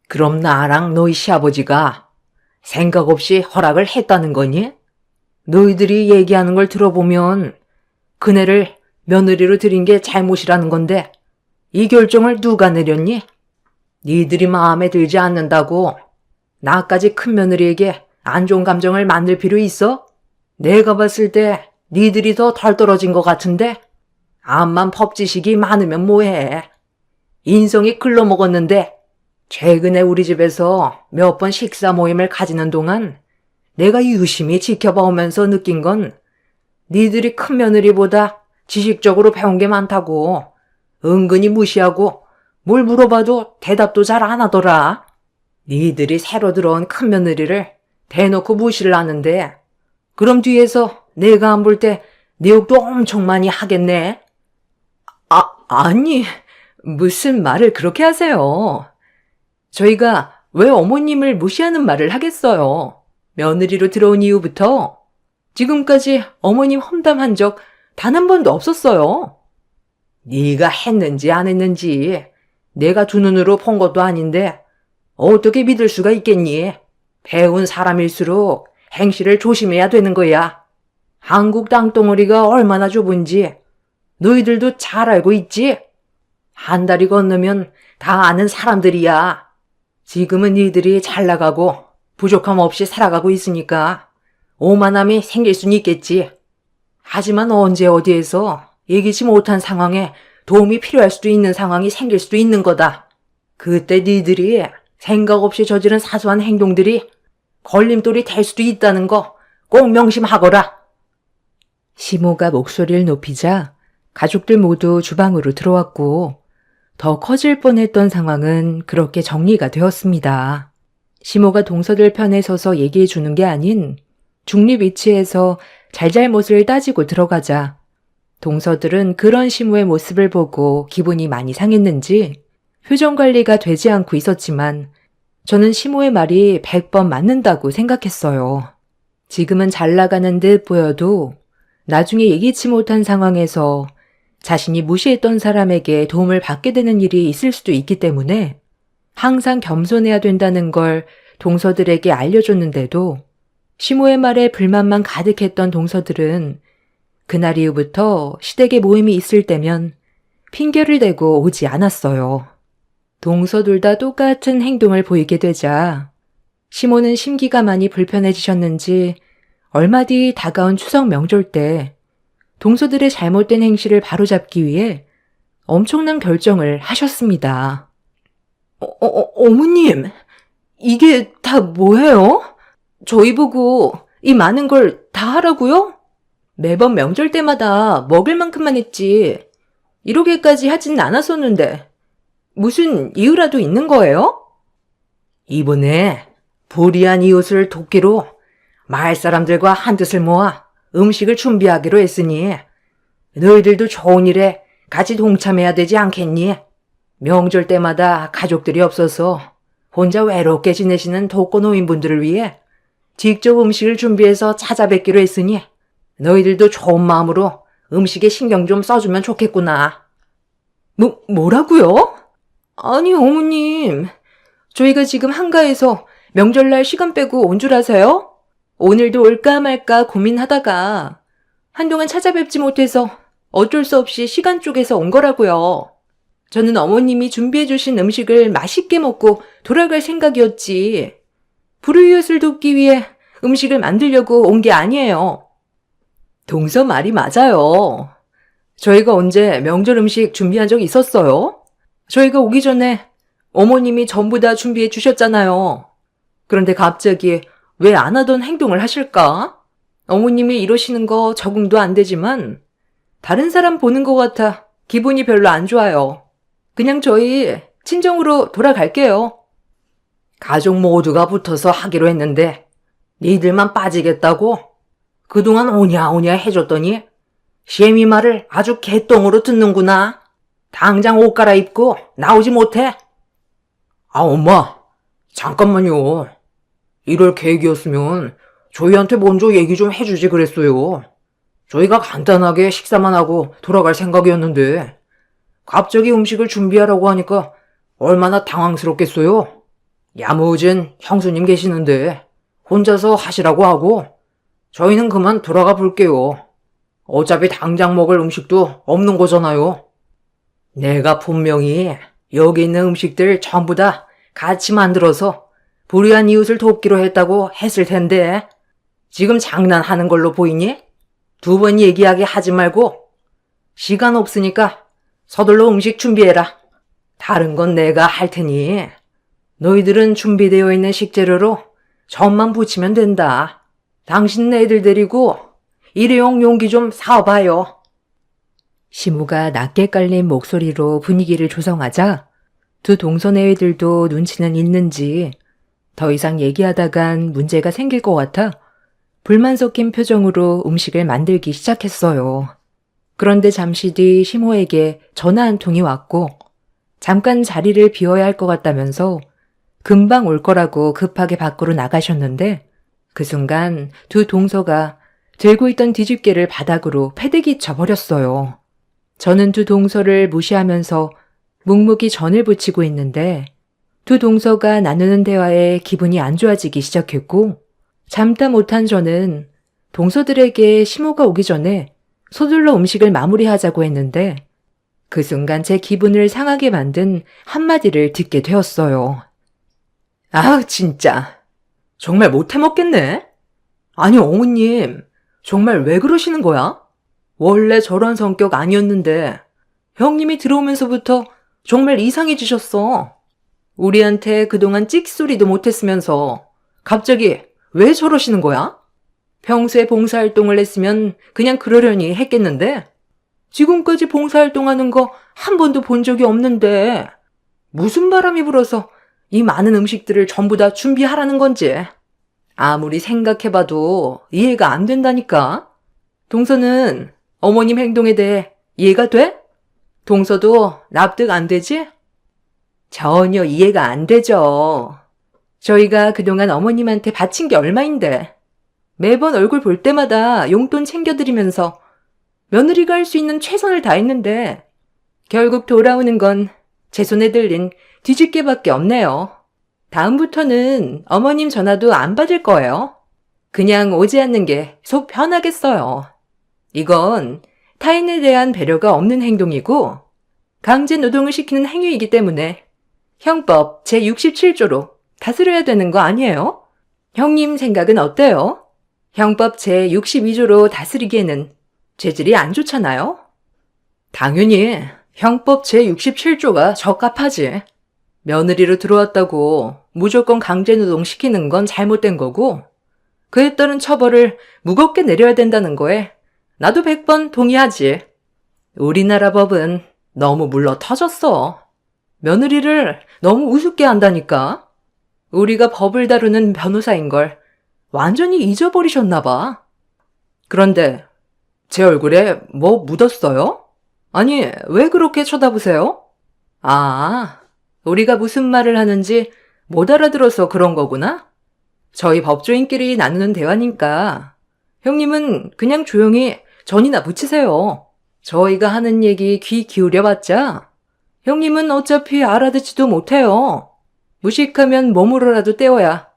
그럼 나랑 너희 시아버지가 생각 없이 허락을 했다는 거니? 너희들이 얘기하는 걸 들어보면 그네를 며느리로 들인 게 잘못이라는 건데 이 결정을 누가 내렸니? 니들이 마음에 들지 않는다고 나까지 큰 며느리에게 안 좋은 감정을 만들 필요 있어? 내가 봤을 때 니들이 더 덜 떨어진 것 같은데 암만 법지식이 많으면 뭐해. 인성이 글러먹었는데 최근에 우리 집에서 몇 번 식사 모임을 가지는 동안 내가 유심히 지켜봐오면서 느낀 건 니들이 큰 며느리보다 지식적으로 배운 게 많다고. 은근히 무시하고 뭘 물어봐도 대답도 잘 안 하더라. 니들이 새로 들어온 큰 며느리를 대놓고 무시를 하는데 그럼 뒤에서 내가 안 볼 때 내 욕도 엄청 많이 하겠네. 아니, 무슨 말을 그렇게 하세요. 저희가 왜 어머님을 무시하는 말을 하겠어요. 며느리로 들어온 이후부터 지금까지 어머님 험담한 적 단 한 번도 없었어요. 네가 했는지 안 했는지 내가 두 눈으로 본 것도 아닌데 어떻게 믿을 수가 있겠니? 배운 사람일수록 행실을 조심해야 되는 거야. 한국 땅덩어리가 얼마나 좁은지 너희들도 잘 알고 있지? 한 달이 건너면 다 아는 사람들이야. 지금은 니들이 잘 나가고 부족함 없이 살아가고 있으니까 오만함이 생길 수는 있겠지. 하지만 언제 어디에서 예기치 못한 상황에 도움이 필요할 수도 있는 상황이 생길 수도 있는 거다. 그때 니들이 생각 없이 저지른 사소한 행동들이 걸림돌이 될 수도 있다는 거 꼭 명심하거라. 시모가 목소리를 높이자 가족들 모두 주방으로 들어왔고 더 커질 뻔했던 상황은 그렇게 정리가 되었습니다. 시모가 동서들 편에 서서 얘기해 주는 게 아닌 중립 위치에서 잘잘못을 따지고 들어가자 동서들은 그런 시모의 모습을 보고 기분이 많이 상했는지 표정 관리가 되지 않고 있었지만 저는 시모의 말이 100번 맞는다고 생각했어요. 지금은 잘 나가는 듯 보여도 나중에 예기치 못한 상황에서 자신이 무시했던 사람에게 도움을 받게 되는 일이 있을 수도 있기 때문에 항상 겸손해야 된다는 걸 동서들에게 알려줬는데도 시모의 말에 불만만 가득했던 동서들은 그날 이후부터 시댁에 모임이 있을 때면 핑계를 대고 오지 않았어요. 동서둘 다 똑같은 행동을 보이게 되자 시모는 심기가 많이 불편해지셨는지 얼마 뒤 다가온 추석 명절 때 동서들의 잘못된 행실을 바로잡기 위해 엄청난 결정을 하셨습니다. 어머님, 이게 다 뭐예요? 저희 보고 이 많은 걸 다 하라고요? 매번 명절 때마다 먹을 만큼만 했지. 이러게까지 하진 않았었는데 무슨 이유라도 있는 거예요? 이번에 불의한 이웃을 돕기로 마을 사람들과 한뜻을 모아 음식을 준비하기로 했으니 너희들도 좋은 일에 같이 동참해야 되지 않겠니? 명절 때마다 가족들이 없어서 혼자 외롭게 지내시는 독거노인분들을 위해 직접 음식을 준비해서 찾아뵙기로 했으니 너희들도 좋은 마음으로 음식에 신경 좀 써주면 좋겠구나. 뭐라고요? 아니, 어머님. 저희가 지금 한가해서 명절날 시간 빼고 온 줄 아세요? 오늘도 올까 말까 고민하다가 한동안 찾아뵙지 못해서 어쩔 수 없이 시간 쪼개서 온 거라고요. 저는 어머님이 준비해 주신 음식을 맛있게 먹고 돌아갈 생각이었지. 불우이웃을 돕기 위해 음식을 만들려고 온 게 아니에요. 동서 말이 맞아요. 저희가 언제 명절 음식 준비한 적 있었어요? 저희가 오기 전에 어머님이 전부 다 준비해 주셨잖아요. 그런데 갑자기 왜 안 하던 행동을 하실까? 어머님이 이러시는 거 적응도 안 되지만 다른 사람 보는 것 같아 기분이 별로 안 좋아요. 그냥 저희 친정으로 돌아갈게요. 가족 모두가 붙어서 하기로 했는데 니들만 빠지겠다고? 그동안 오냐오냐 해줬더니 시애미 말을 아주 개똥으로 듣는구나. 당장 옷 갈아입고 나오지 못해. 엄마, 잠깐만요. 이럴 계획이었으면 저희한테 먼저 얘기 좀 해주지 그랬어요. 저희가 간단하게 식사만 하고 돌아갈 생각이었는데 갑자기 음식을 준비하라고 하니까 얼마나 당황스럽겠어요. 야무진 형수님 계시는데 혼자서 하시라고 하고 저희는 그만 돌아가 볼게요. 어차피 당장 먹을 음식도 없는 거잖아요. 내가 분명히 여기 있는 음식들 전부 다 같이 만들어서 불의한 이웃을 돕기로 했다고 했을 텐데 지금 장난하는 걸로 보이니? 2번 얘기하게 하지 말고 시간 없으니까 서둘러 음식 준비해라. 다른 건 내가 할 테니 너희들은 준비되어 있는 식재료로 전만 부치면 된다. 당신 애들 데리고 일회용 용기 좀 사와봐요. 시무가 낮게 깔린 목소리로 분위기를 조성하자 두 동선의 애들도 눈치는 있는지 더 이상 얘기하다간 문제가 생길 것 같아 불만 섞인 표정으로 음식을 만들기 시작했어요. 그런데 잠시 뒤 시모에게 전화 한 통이 왔고 잠깐 자리를 비워야 할 것 같다면서 금방 올 거라고 급하게 밖으로 나가셨는데 그 순간 두 동서가 들고 있던 뒤집개를 바닥으로 패대기 쳐버렸어요. 저는 두 동서를 무시하면서 묵묵히 전을 부치고 있는데 두 동서가 나누는 대화에 기분이 안 좋아지기 시작했고 참다 못한 저는 동서들에게 시모가 오기 전에 서둘러 음식을 마무리하자고 했는데 그 순간 제 기분을 상하게 만든 한마디를 듣게 되었어요. 아, 진짜. 정말 못해 먹겠네. 아니, 어머님. 정말 왜 그러시는 거야? 원래 저런 성격 아니었는데 형님이 들어오면서부터 정말 이상해지셨어. 우리한테 그동안 찍소리도 못했으면서 갑자기 왜 저러시는 거야? 평소에 봉사활동을 했으면 그냥 그러려니 했겠는데 지금까지 봉사활동하는 거 한 번도 본 적이 없는데 무슨 바람이 불어서 이 많은 음식들을 전부 다 준비하라는 건지 아무리 생각해봐도 이해가 안 된다니까. 동서는 어머님 행동에 대해 이해가 돼? 동서도 납득 안 되지? 전혀 이해가 안 되죠. 저희가 그동안 어머님한테 바친 게 얼마인데 매번 얼굴 볼 때마다 용돈 챙겨드리면서 며느리가 할 수 있는 최선을 다했는데 결국 돌아오는 건 제 손에 들린 뒤집개밖에 없네요. 다음부터는 어머님 전화도 안 받을 거예요. 그냥 오지 않는 게 속 편하겠어요. 이건 타인에 대한 배려가 없는 행동이고 강제 노동을 시키는 행위이기 때문에 형법 제67조로 다스려야 되는 거 아니에요? 형님 생각은 어때요? 형법 제62조로 다스리기에는 재질이 안 좋잖아요? 당연히 형법 제67조가 적합하지. 며느리로 들어왔다고 무조건 강제노동 시키는 건 잘못된 거고 그에 따른 처벌을 무겁게 내려야 된다는 거에 나도 100번 동의하지. 우리나라 법은 너무 물러 터졌어. 며느리를 너무 우습게 한다니까. 우리가 법을 다루는 변호사인 걸 완전히 잊어버리셨나 봐. 그런데 제 얼굴에 뭐 묻었어요? 아니, 왜 그렇게 쳐다보세요? 아, 우리가 무슨 말을 하는지 못 알아들어서 그런 거구나? 저희 법조인끼리 나누는 대화니까 형님은 그냥 조용히 전이나 붙이세요. 저희가 하는 얘기 귀 기울여봤자 형님은 어차피 알아듣지도 못해요. 무식하면 몸으로라도 때워야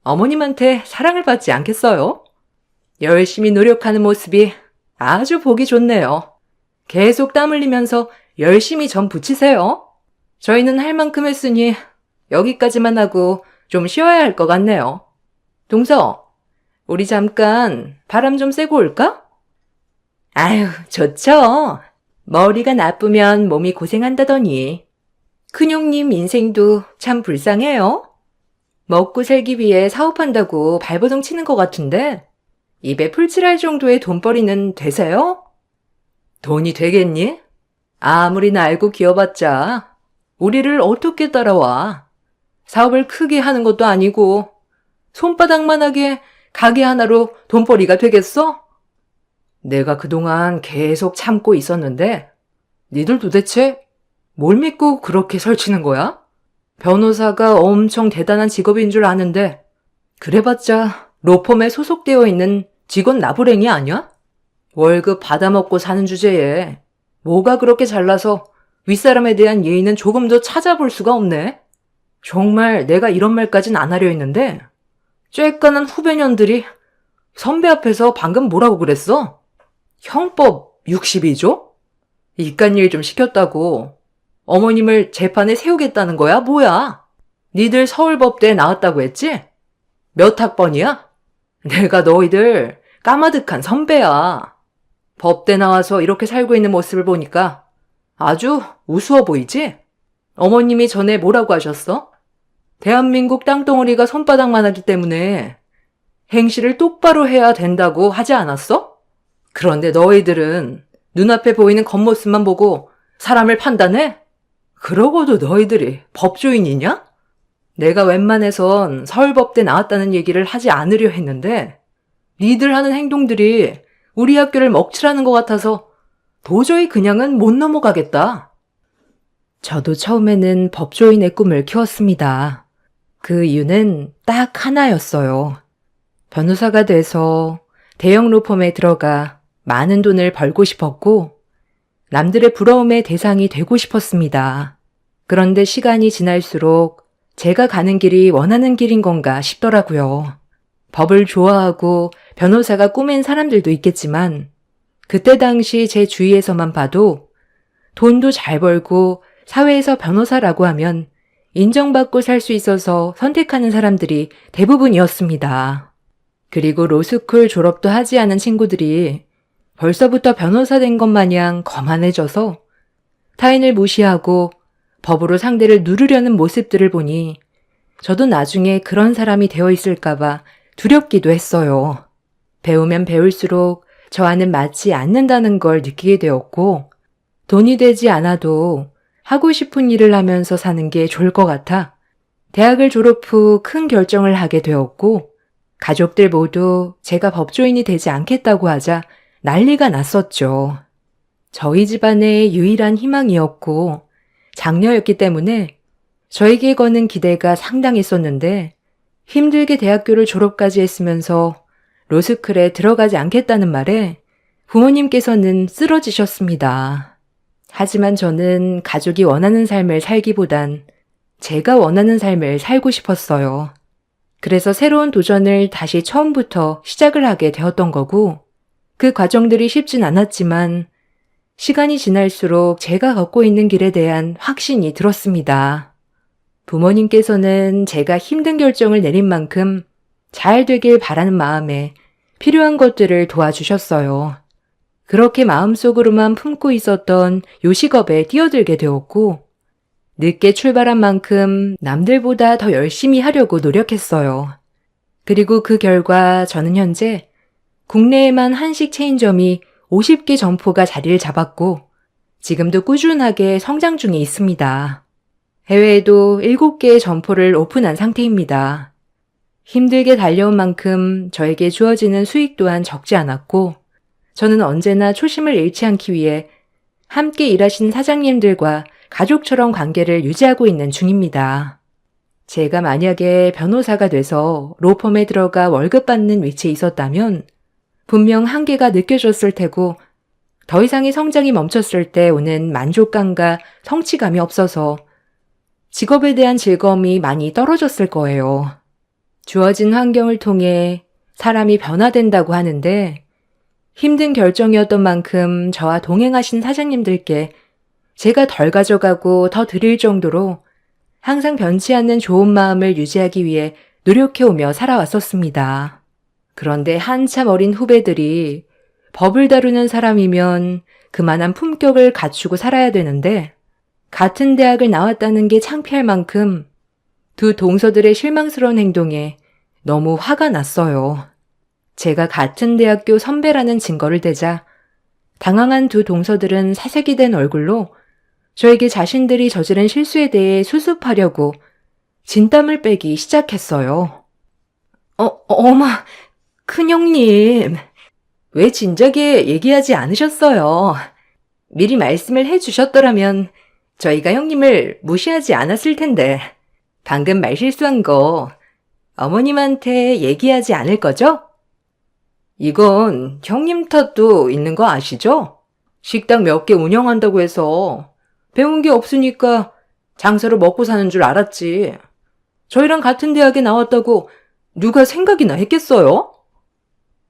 어머님한테 사랑을 받지 않겠어요? 열심히 노력하는 모습이 아주 보기 좋네요. 계속 땀 흘리면서 열심히 전 붙이세요. 저희는 할 만큼 했으니 여기까지만 하고 좀 쉬어야 할 것 같네요. 동서, 우리 잠깐 바람 좀 쐬고 올까? 아유, 좋죠. 머리가 나쁘면 몸이 고생한다더니. 큰형님 인생도 참 불쌍해요. 먹고 살기 위해 사업한다고 발버둥 치는 것 같은데 입에 풀칠할 정도의 돈벌이는 되세요? 돈이 되겠니? 아무리 날고 기어봤자 우리를 어떻게 따라와. 사업을 크게 하는 것도 아니고 손바닥만하게 가게 하나로 돈벌이가 되겠어? 내가 그동안 계속 참고 있었는데 니들 도대체 뭘 믿고 그렇게 설치는 거야? 변호사가 엄청 대단한 직업인 줄 아는데 그래봤자 로펌에 소속되어 있는 직원 나부랭이 아니야? 월급 받아먹고 사는 주제에 뭐가 그렇게 잘나서 윗사람에 대한 예의는 조금 더 찾아볼 수가 없네. 정말 내가 이런 말까진 안 하려 했는데 쬐깐한 후배년들이 선배 앞에서 방금 뭐라고 그랬어? 형법 62조? 이깟 일 좀 시켰다고 어머님을 재판에 세우겠다는 거야? 뭐야? 니들 서울법대에 나왔다고 했지? 몇 학번이야? 내가 너희들 까마득한 선배야. 법대 나와서 이렇게 살고 있는 모습을 보니까 아주 우스워 보이지? 어머님이 전에 뭐라고 하셨어? 대한민국 땅덩어리가 손바닥만 하기 때문에 행실을 똑바로 해야 된다고 하지 않았어? 그런데 너희들은 눈앞에 보이는 겉모습만 보고 사람을 판단해? 그러고도 너희들이 법조인이냐? 내가 웬만해선 서울법대 나왔다는 얘기를 하지 않으려 했는데 니들 하는 행동들이 우리 학교를 먹칠하는 것 같아서 도저히 그냥은 못 넘어가겠다. 저도 처음에는 법조인의 꿈을 키웠습니다. 그 이유는 딱 하나였어요. 변호사가 돼서 대형 로펌에 들어가 많은 돈을 벌고 싶었고 남들의 부러움의 대상이 되고 싶었습니다. 그런데 시간이 지날수록 제가 가는 길이 원하는 길인 건가 싶더라고요. 법을 좋아하고 변호사가 꿈인 사람들도 있겠지만 그때 당시 제 주위에서만 봐도 돈도 잘 벌고 사회에서 변호사라고 하면 인정받고 살 수 있어서 선택하는 사람들이 대부분이었습니다. 그리고 로스쿨 졸업도 하지 않은 친구들이 벌써부터 변호사 된 것 마냥 거만해져서 타인을 무시하고 법으로 상대를 누르려는 모습들을 보니 저도 나중에 그런 사람이 되어 있을까봐 두렵기도 했어요. 배우면 배울수록 저와는 맞지 않는다는 걸 느끼게 되었고 돈이 되지 않아도 하고 싶은 일을 하면서 사는 게 좋을 것 같아 대학을 졸업 후 큰 결정을 하게 되었고 가족들 모두 제가 법조인이 되지 않겠다고 하자 난리가 났었죠. 저희 집안의 유일한 희망이었고 장녀였기 때문에 저에게 거는 기대가 상당했었는데 힘들게 대학교를 졸업까지 했으면서 로스쿨에 들어가지 않겠다는 말에 부모님께서는 쓰러지셨습니다. 하지만 저는 가족이 원하는 삶을 살기보단 제가 원하는 삶을 살고 싶었어요. 그래서 새로운 도전을 다시 처음부터 시작을 하게 되었던 거고 그 과정들이 쉽진 않았지만 시간이 지날수록 제가 걷고 있는 길에 대한 확신이 들었습니다. 부모님께서는 제가 힘든 결정을 내린 만큼 잘 되길 바라는 마음에 필요한 것들을 도와주셨어요. 그렇게 마음속으로만 품고 있었던 요식업에 뛰어들게 되었고 늦게 출발한 만큼 남들보다 더 열심히 하려고 노력했어요. 그리고 그 결과 저는 현재 국내에만 한식 체인점이 50개 점포가 자리를 잡았고 지금도 꾸준하게 성장 중에 있습니다. 해외에도 7개의 점포를 오픈한 상태입니다. 힘들게 달려온 만큼 저에게 주어지는 수익 또한 적지 않았고 저는 언제나 초심을 잃지 않기 위해 함께 일하신 사장님들과 가족처럼 관계를 유지하고 있는 중입니다. 제가 만약에 변호사가 돼서 로펌에 들어가 월급 받는 위치에 있었다면 분명 한계가 느껴졌을 테고 더 이상의 성장이 멈췄을 때 오는 만족감과 성취감이 없어서 직업에 대한 즐거움이 많이 떨어졌을 거예요. 주어진 환경을 통해 사람이 변화된다고 하는데 힘든 결정이었던 만큼 저와 동행하신 사장님들께 제가 덜 가져가고 더 드릴 정도로 항상 변치 않는 좋은 마음을 유지하기 위해 노력해오며 살아왔었습니다. 그런데 한참 어린 후배들이 법을 다루는 사람이면 그만한 품격을 갖추고 살아야 되는데 같은 대학을 나왔다는 게 창피할 만큼 두 동서들의 실망스러운 행동에 너무 화가 났어요. 제가 같은 대학교 선배라는 증거를 대자 당황한 두 동서들은 사색이 된 얼굴로 저에게 자신들이 저지른 실수에 대해 수습하려고 진땀을 빼기 시작했어요. 어머, 큰형님, 왜 진작에 얘기하지 않으셨어요? 미리 말씀을 해주셨더라면 저희가 형님을 무시하지 않았을 텐데 방금 말실수한 거 어머님한테 얘기하지 않을 거죠? 이건 형님 탓도 있는 거 아시죠? 식당 몇 개 운영한다고 해서 배운 게 없으니까 장사로 먹고 사는 줄 알았지. 저희랑 같은 대학에 나왔다고 누가 생각이나 했겠어요?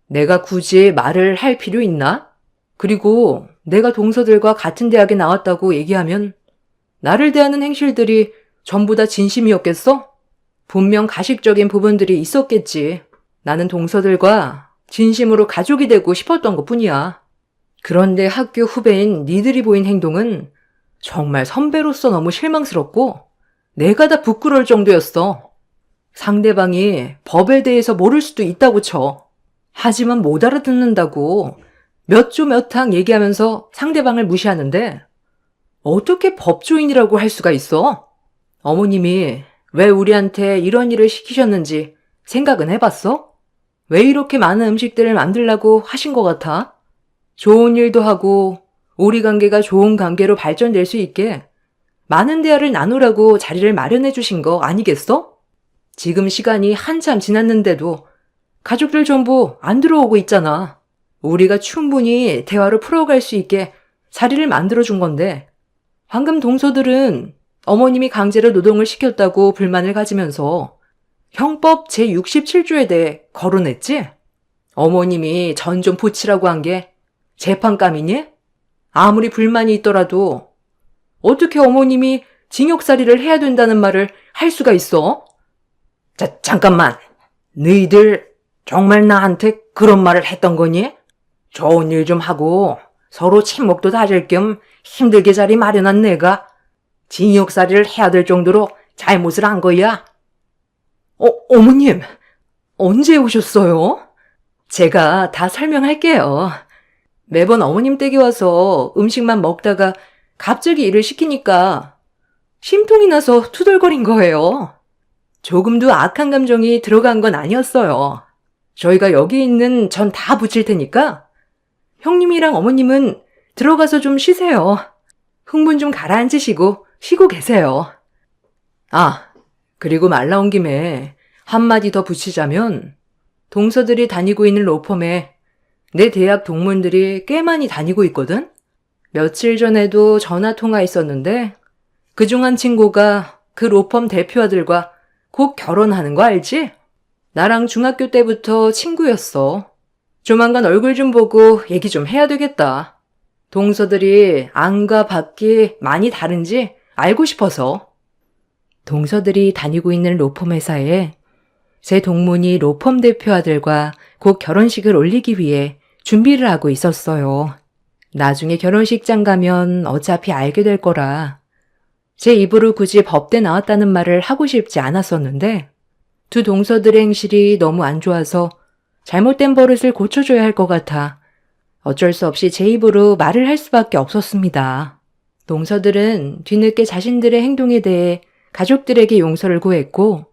내가 굳이 말을 할 필요 있나? 그리고 내가 동서들과 같은 대학에 나왔다고 얘기하면 나를 대하는 행실들이 전부 다 진심이었겠어? 분명 가식적인 부분들이 있었겠지. 나는 동서들과 진심으로 가족이 되고 싶었던 것뿐이야. 그런데 학교 후배인 니들이 보인 행동은 정말 선배로서 너무 실망스럽고 내가 다 부끄러울 정도였어. 상대방이 법에 대해서 모를 수도 있다고 쳐. 하지만 못 알아듣는다고 몇 조 몇 항 얘기하면서 상대방을 무시하는데 어떻게 법조인이라고 할 수가 있어? 어머님이 왜 우리한테 이런 일을 시키셨는지 생각은 해봤어? 왜 이렇게 많은 음식들을 만들라고 하신 것 같아? 좋은 일도 하고 우리 관계가 좋은 관계로 발전될 수 있게 많은 대화를 나누라고 자리를 마련해 주신 거 아니겠어? 지금 시간이 한참 지났는데도 가족들 전부 안 들어오고 있잖아. 우리가 충분히 대화로 풀어갈 수 있게 자리를 만들어준 건데 방금 동서들은 어머님이 강제로 노동을 시켰다고 불만을 가지면서 형법 제67조에 대해 거론했지? 어머님이 전 좀 붙이라고 한 게 재판감이니? 아무리 불만이 있더라도 어떻게 어머님이 징역살이를 해야 된다는 말을 할 수가 있어? 자, 잠깐만. 너희들 정말 나한테 그런 말을 했던 거니? 좋은 일 좀 하고 서로 친목도 다질 겸 힘들게 자리 마련한 내가 징역살이를 해야 될 정도로 잘못을 한 거야? 어머님, 언제 오셨어요? 제가 다 설명할게요. 매번 어머님 댁에 와서 음식만 먹다가 갑자기 일을 시키니까 심통이 나서 투덜거린 거예요. 조금도 악한 감정이 들어간 건 아니었어요. 저희가 여기 있는 전 다 붙일 테니까 형님이랑 어머님은 들어가서 좀 쉬세요. 흥분 좀 가라앉으시고 쉬고 계세요. 아, 그리고 말 나온 김에 한마디 더 붙이자면 동서들이 다니고 있는 로펌에 내 대학 동문들이 꽤 많이 다니고 있거든? 며칠 전에도 전화 통화 있었는데 그중 한 친구가 그 로펌 대표 아들과 곧 결혼하는 거 알지? 나랑 중학교 때부터 친구였어. 조만간 얼굴 좀 보고 얘기 좀 해야 되겠다. 동서들이 안과 밖이 많이 다른지 알고 싶어서. 동서들이 다니고 있는 로펌 회사에 제 동문이 로펌 대표 아들과 곧 결혼식을 올리기 위해 준비를 하고 있었어요. 나중에 결혼식장 가면 어차피 알게 될 거라 제 입으로 굳이 법대 나왔다는 말을 하고 싶지 않았었는데 두 동서들의 행실이 너무 안 좋아서 잘못된 버릇을 고쳐줘야 할 것 같아 어쩔 수 없이 제 입으로 말을 할 수밖에 없었습니다. 동서들은 뒤늦게 자신들의 행동에 대해 가족들에게 용서를 구했고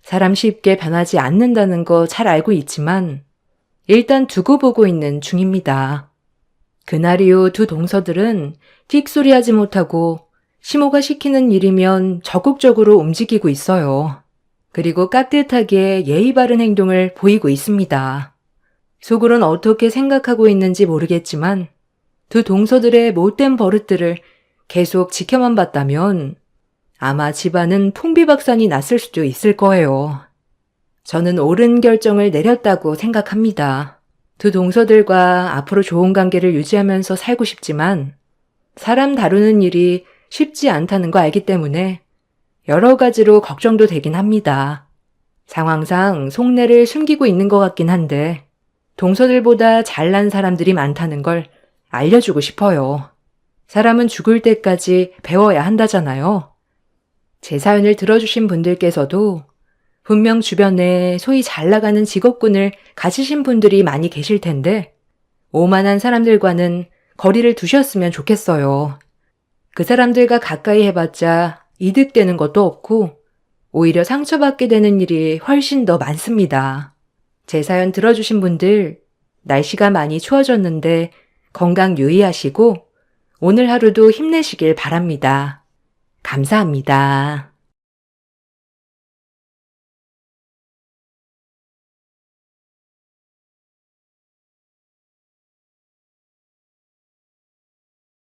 사람 쉽게 변하지 않는다는 거 잘 알고 있지만 일단 두고 보고 있는 중입니다. 그날 이후 두 동서들은 틱소리하지 못하고 시모가 시키는 일이면 적극적으로 움직이고 있어요. 그리고 깍듯하게 예의 바른 행동을 보이고 있습니다. 속으론 어떻게 생각하고 있는지 모르겠지만 두 동서들의 못된 버릇들을 계속 지켜만 봤다면 아마 집안은 풍비박산이 났을 수도 있을 거예요. 저는 옳은 결정을 내렸다고 생각합니다. 두 동서들과 앞으로 좋은 관계를 유지하면서 살고 싶지만 사람 다루는 일이 쉽지 않다는 거 알기 때문에 여러 가지로 걱정도 되긴 합니다. 상황상 속내를 숨기고 있는 것 같긴 한데 동서들보다 잘난 사람들이 많다는 걸 알려주고 싶어요. 사람은 죽을 때까지 배워야 한다잖아요. 제 사연을 들어주신 분들께서도 분명 주변에 소위 잘 나가는 직업군을 가지신 분들이 많이 계실 텐데 오만한 사람들과는 거리를 두셨으면 좋겠어요. 그 사람들과 가까이 해봤자 이득되는 것도 없고 오히려 상처받게 되는 일이 훨씬 더 많습니다. 제 사연 들어주신 분들 날씨가 많이 추워졌는데 건강 유의하시고 오늘 하루도 힘내시길 바랍니다. 감사합니다.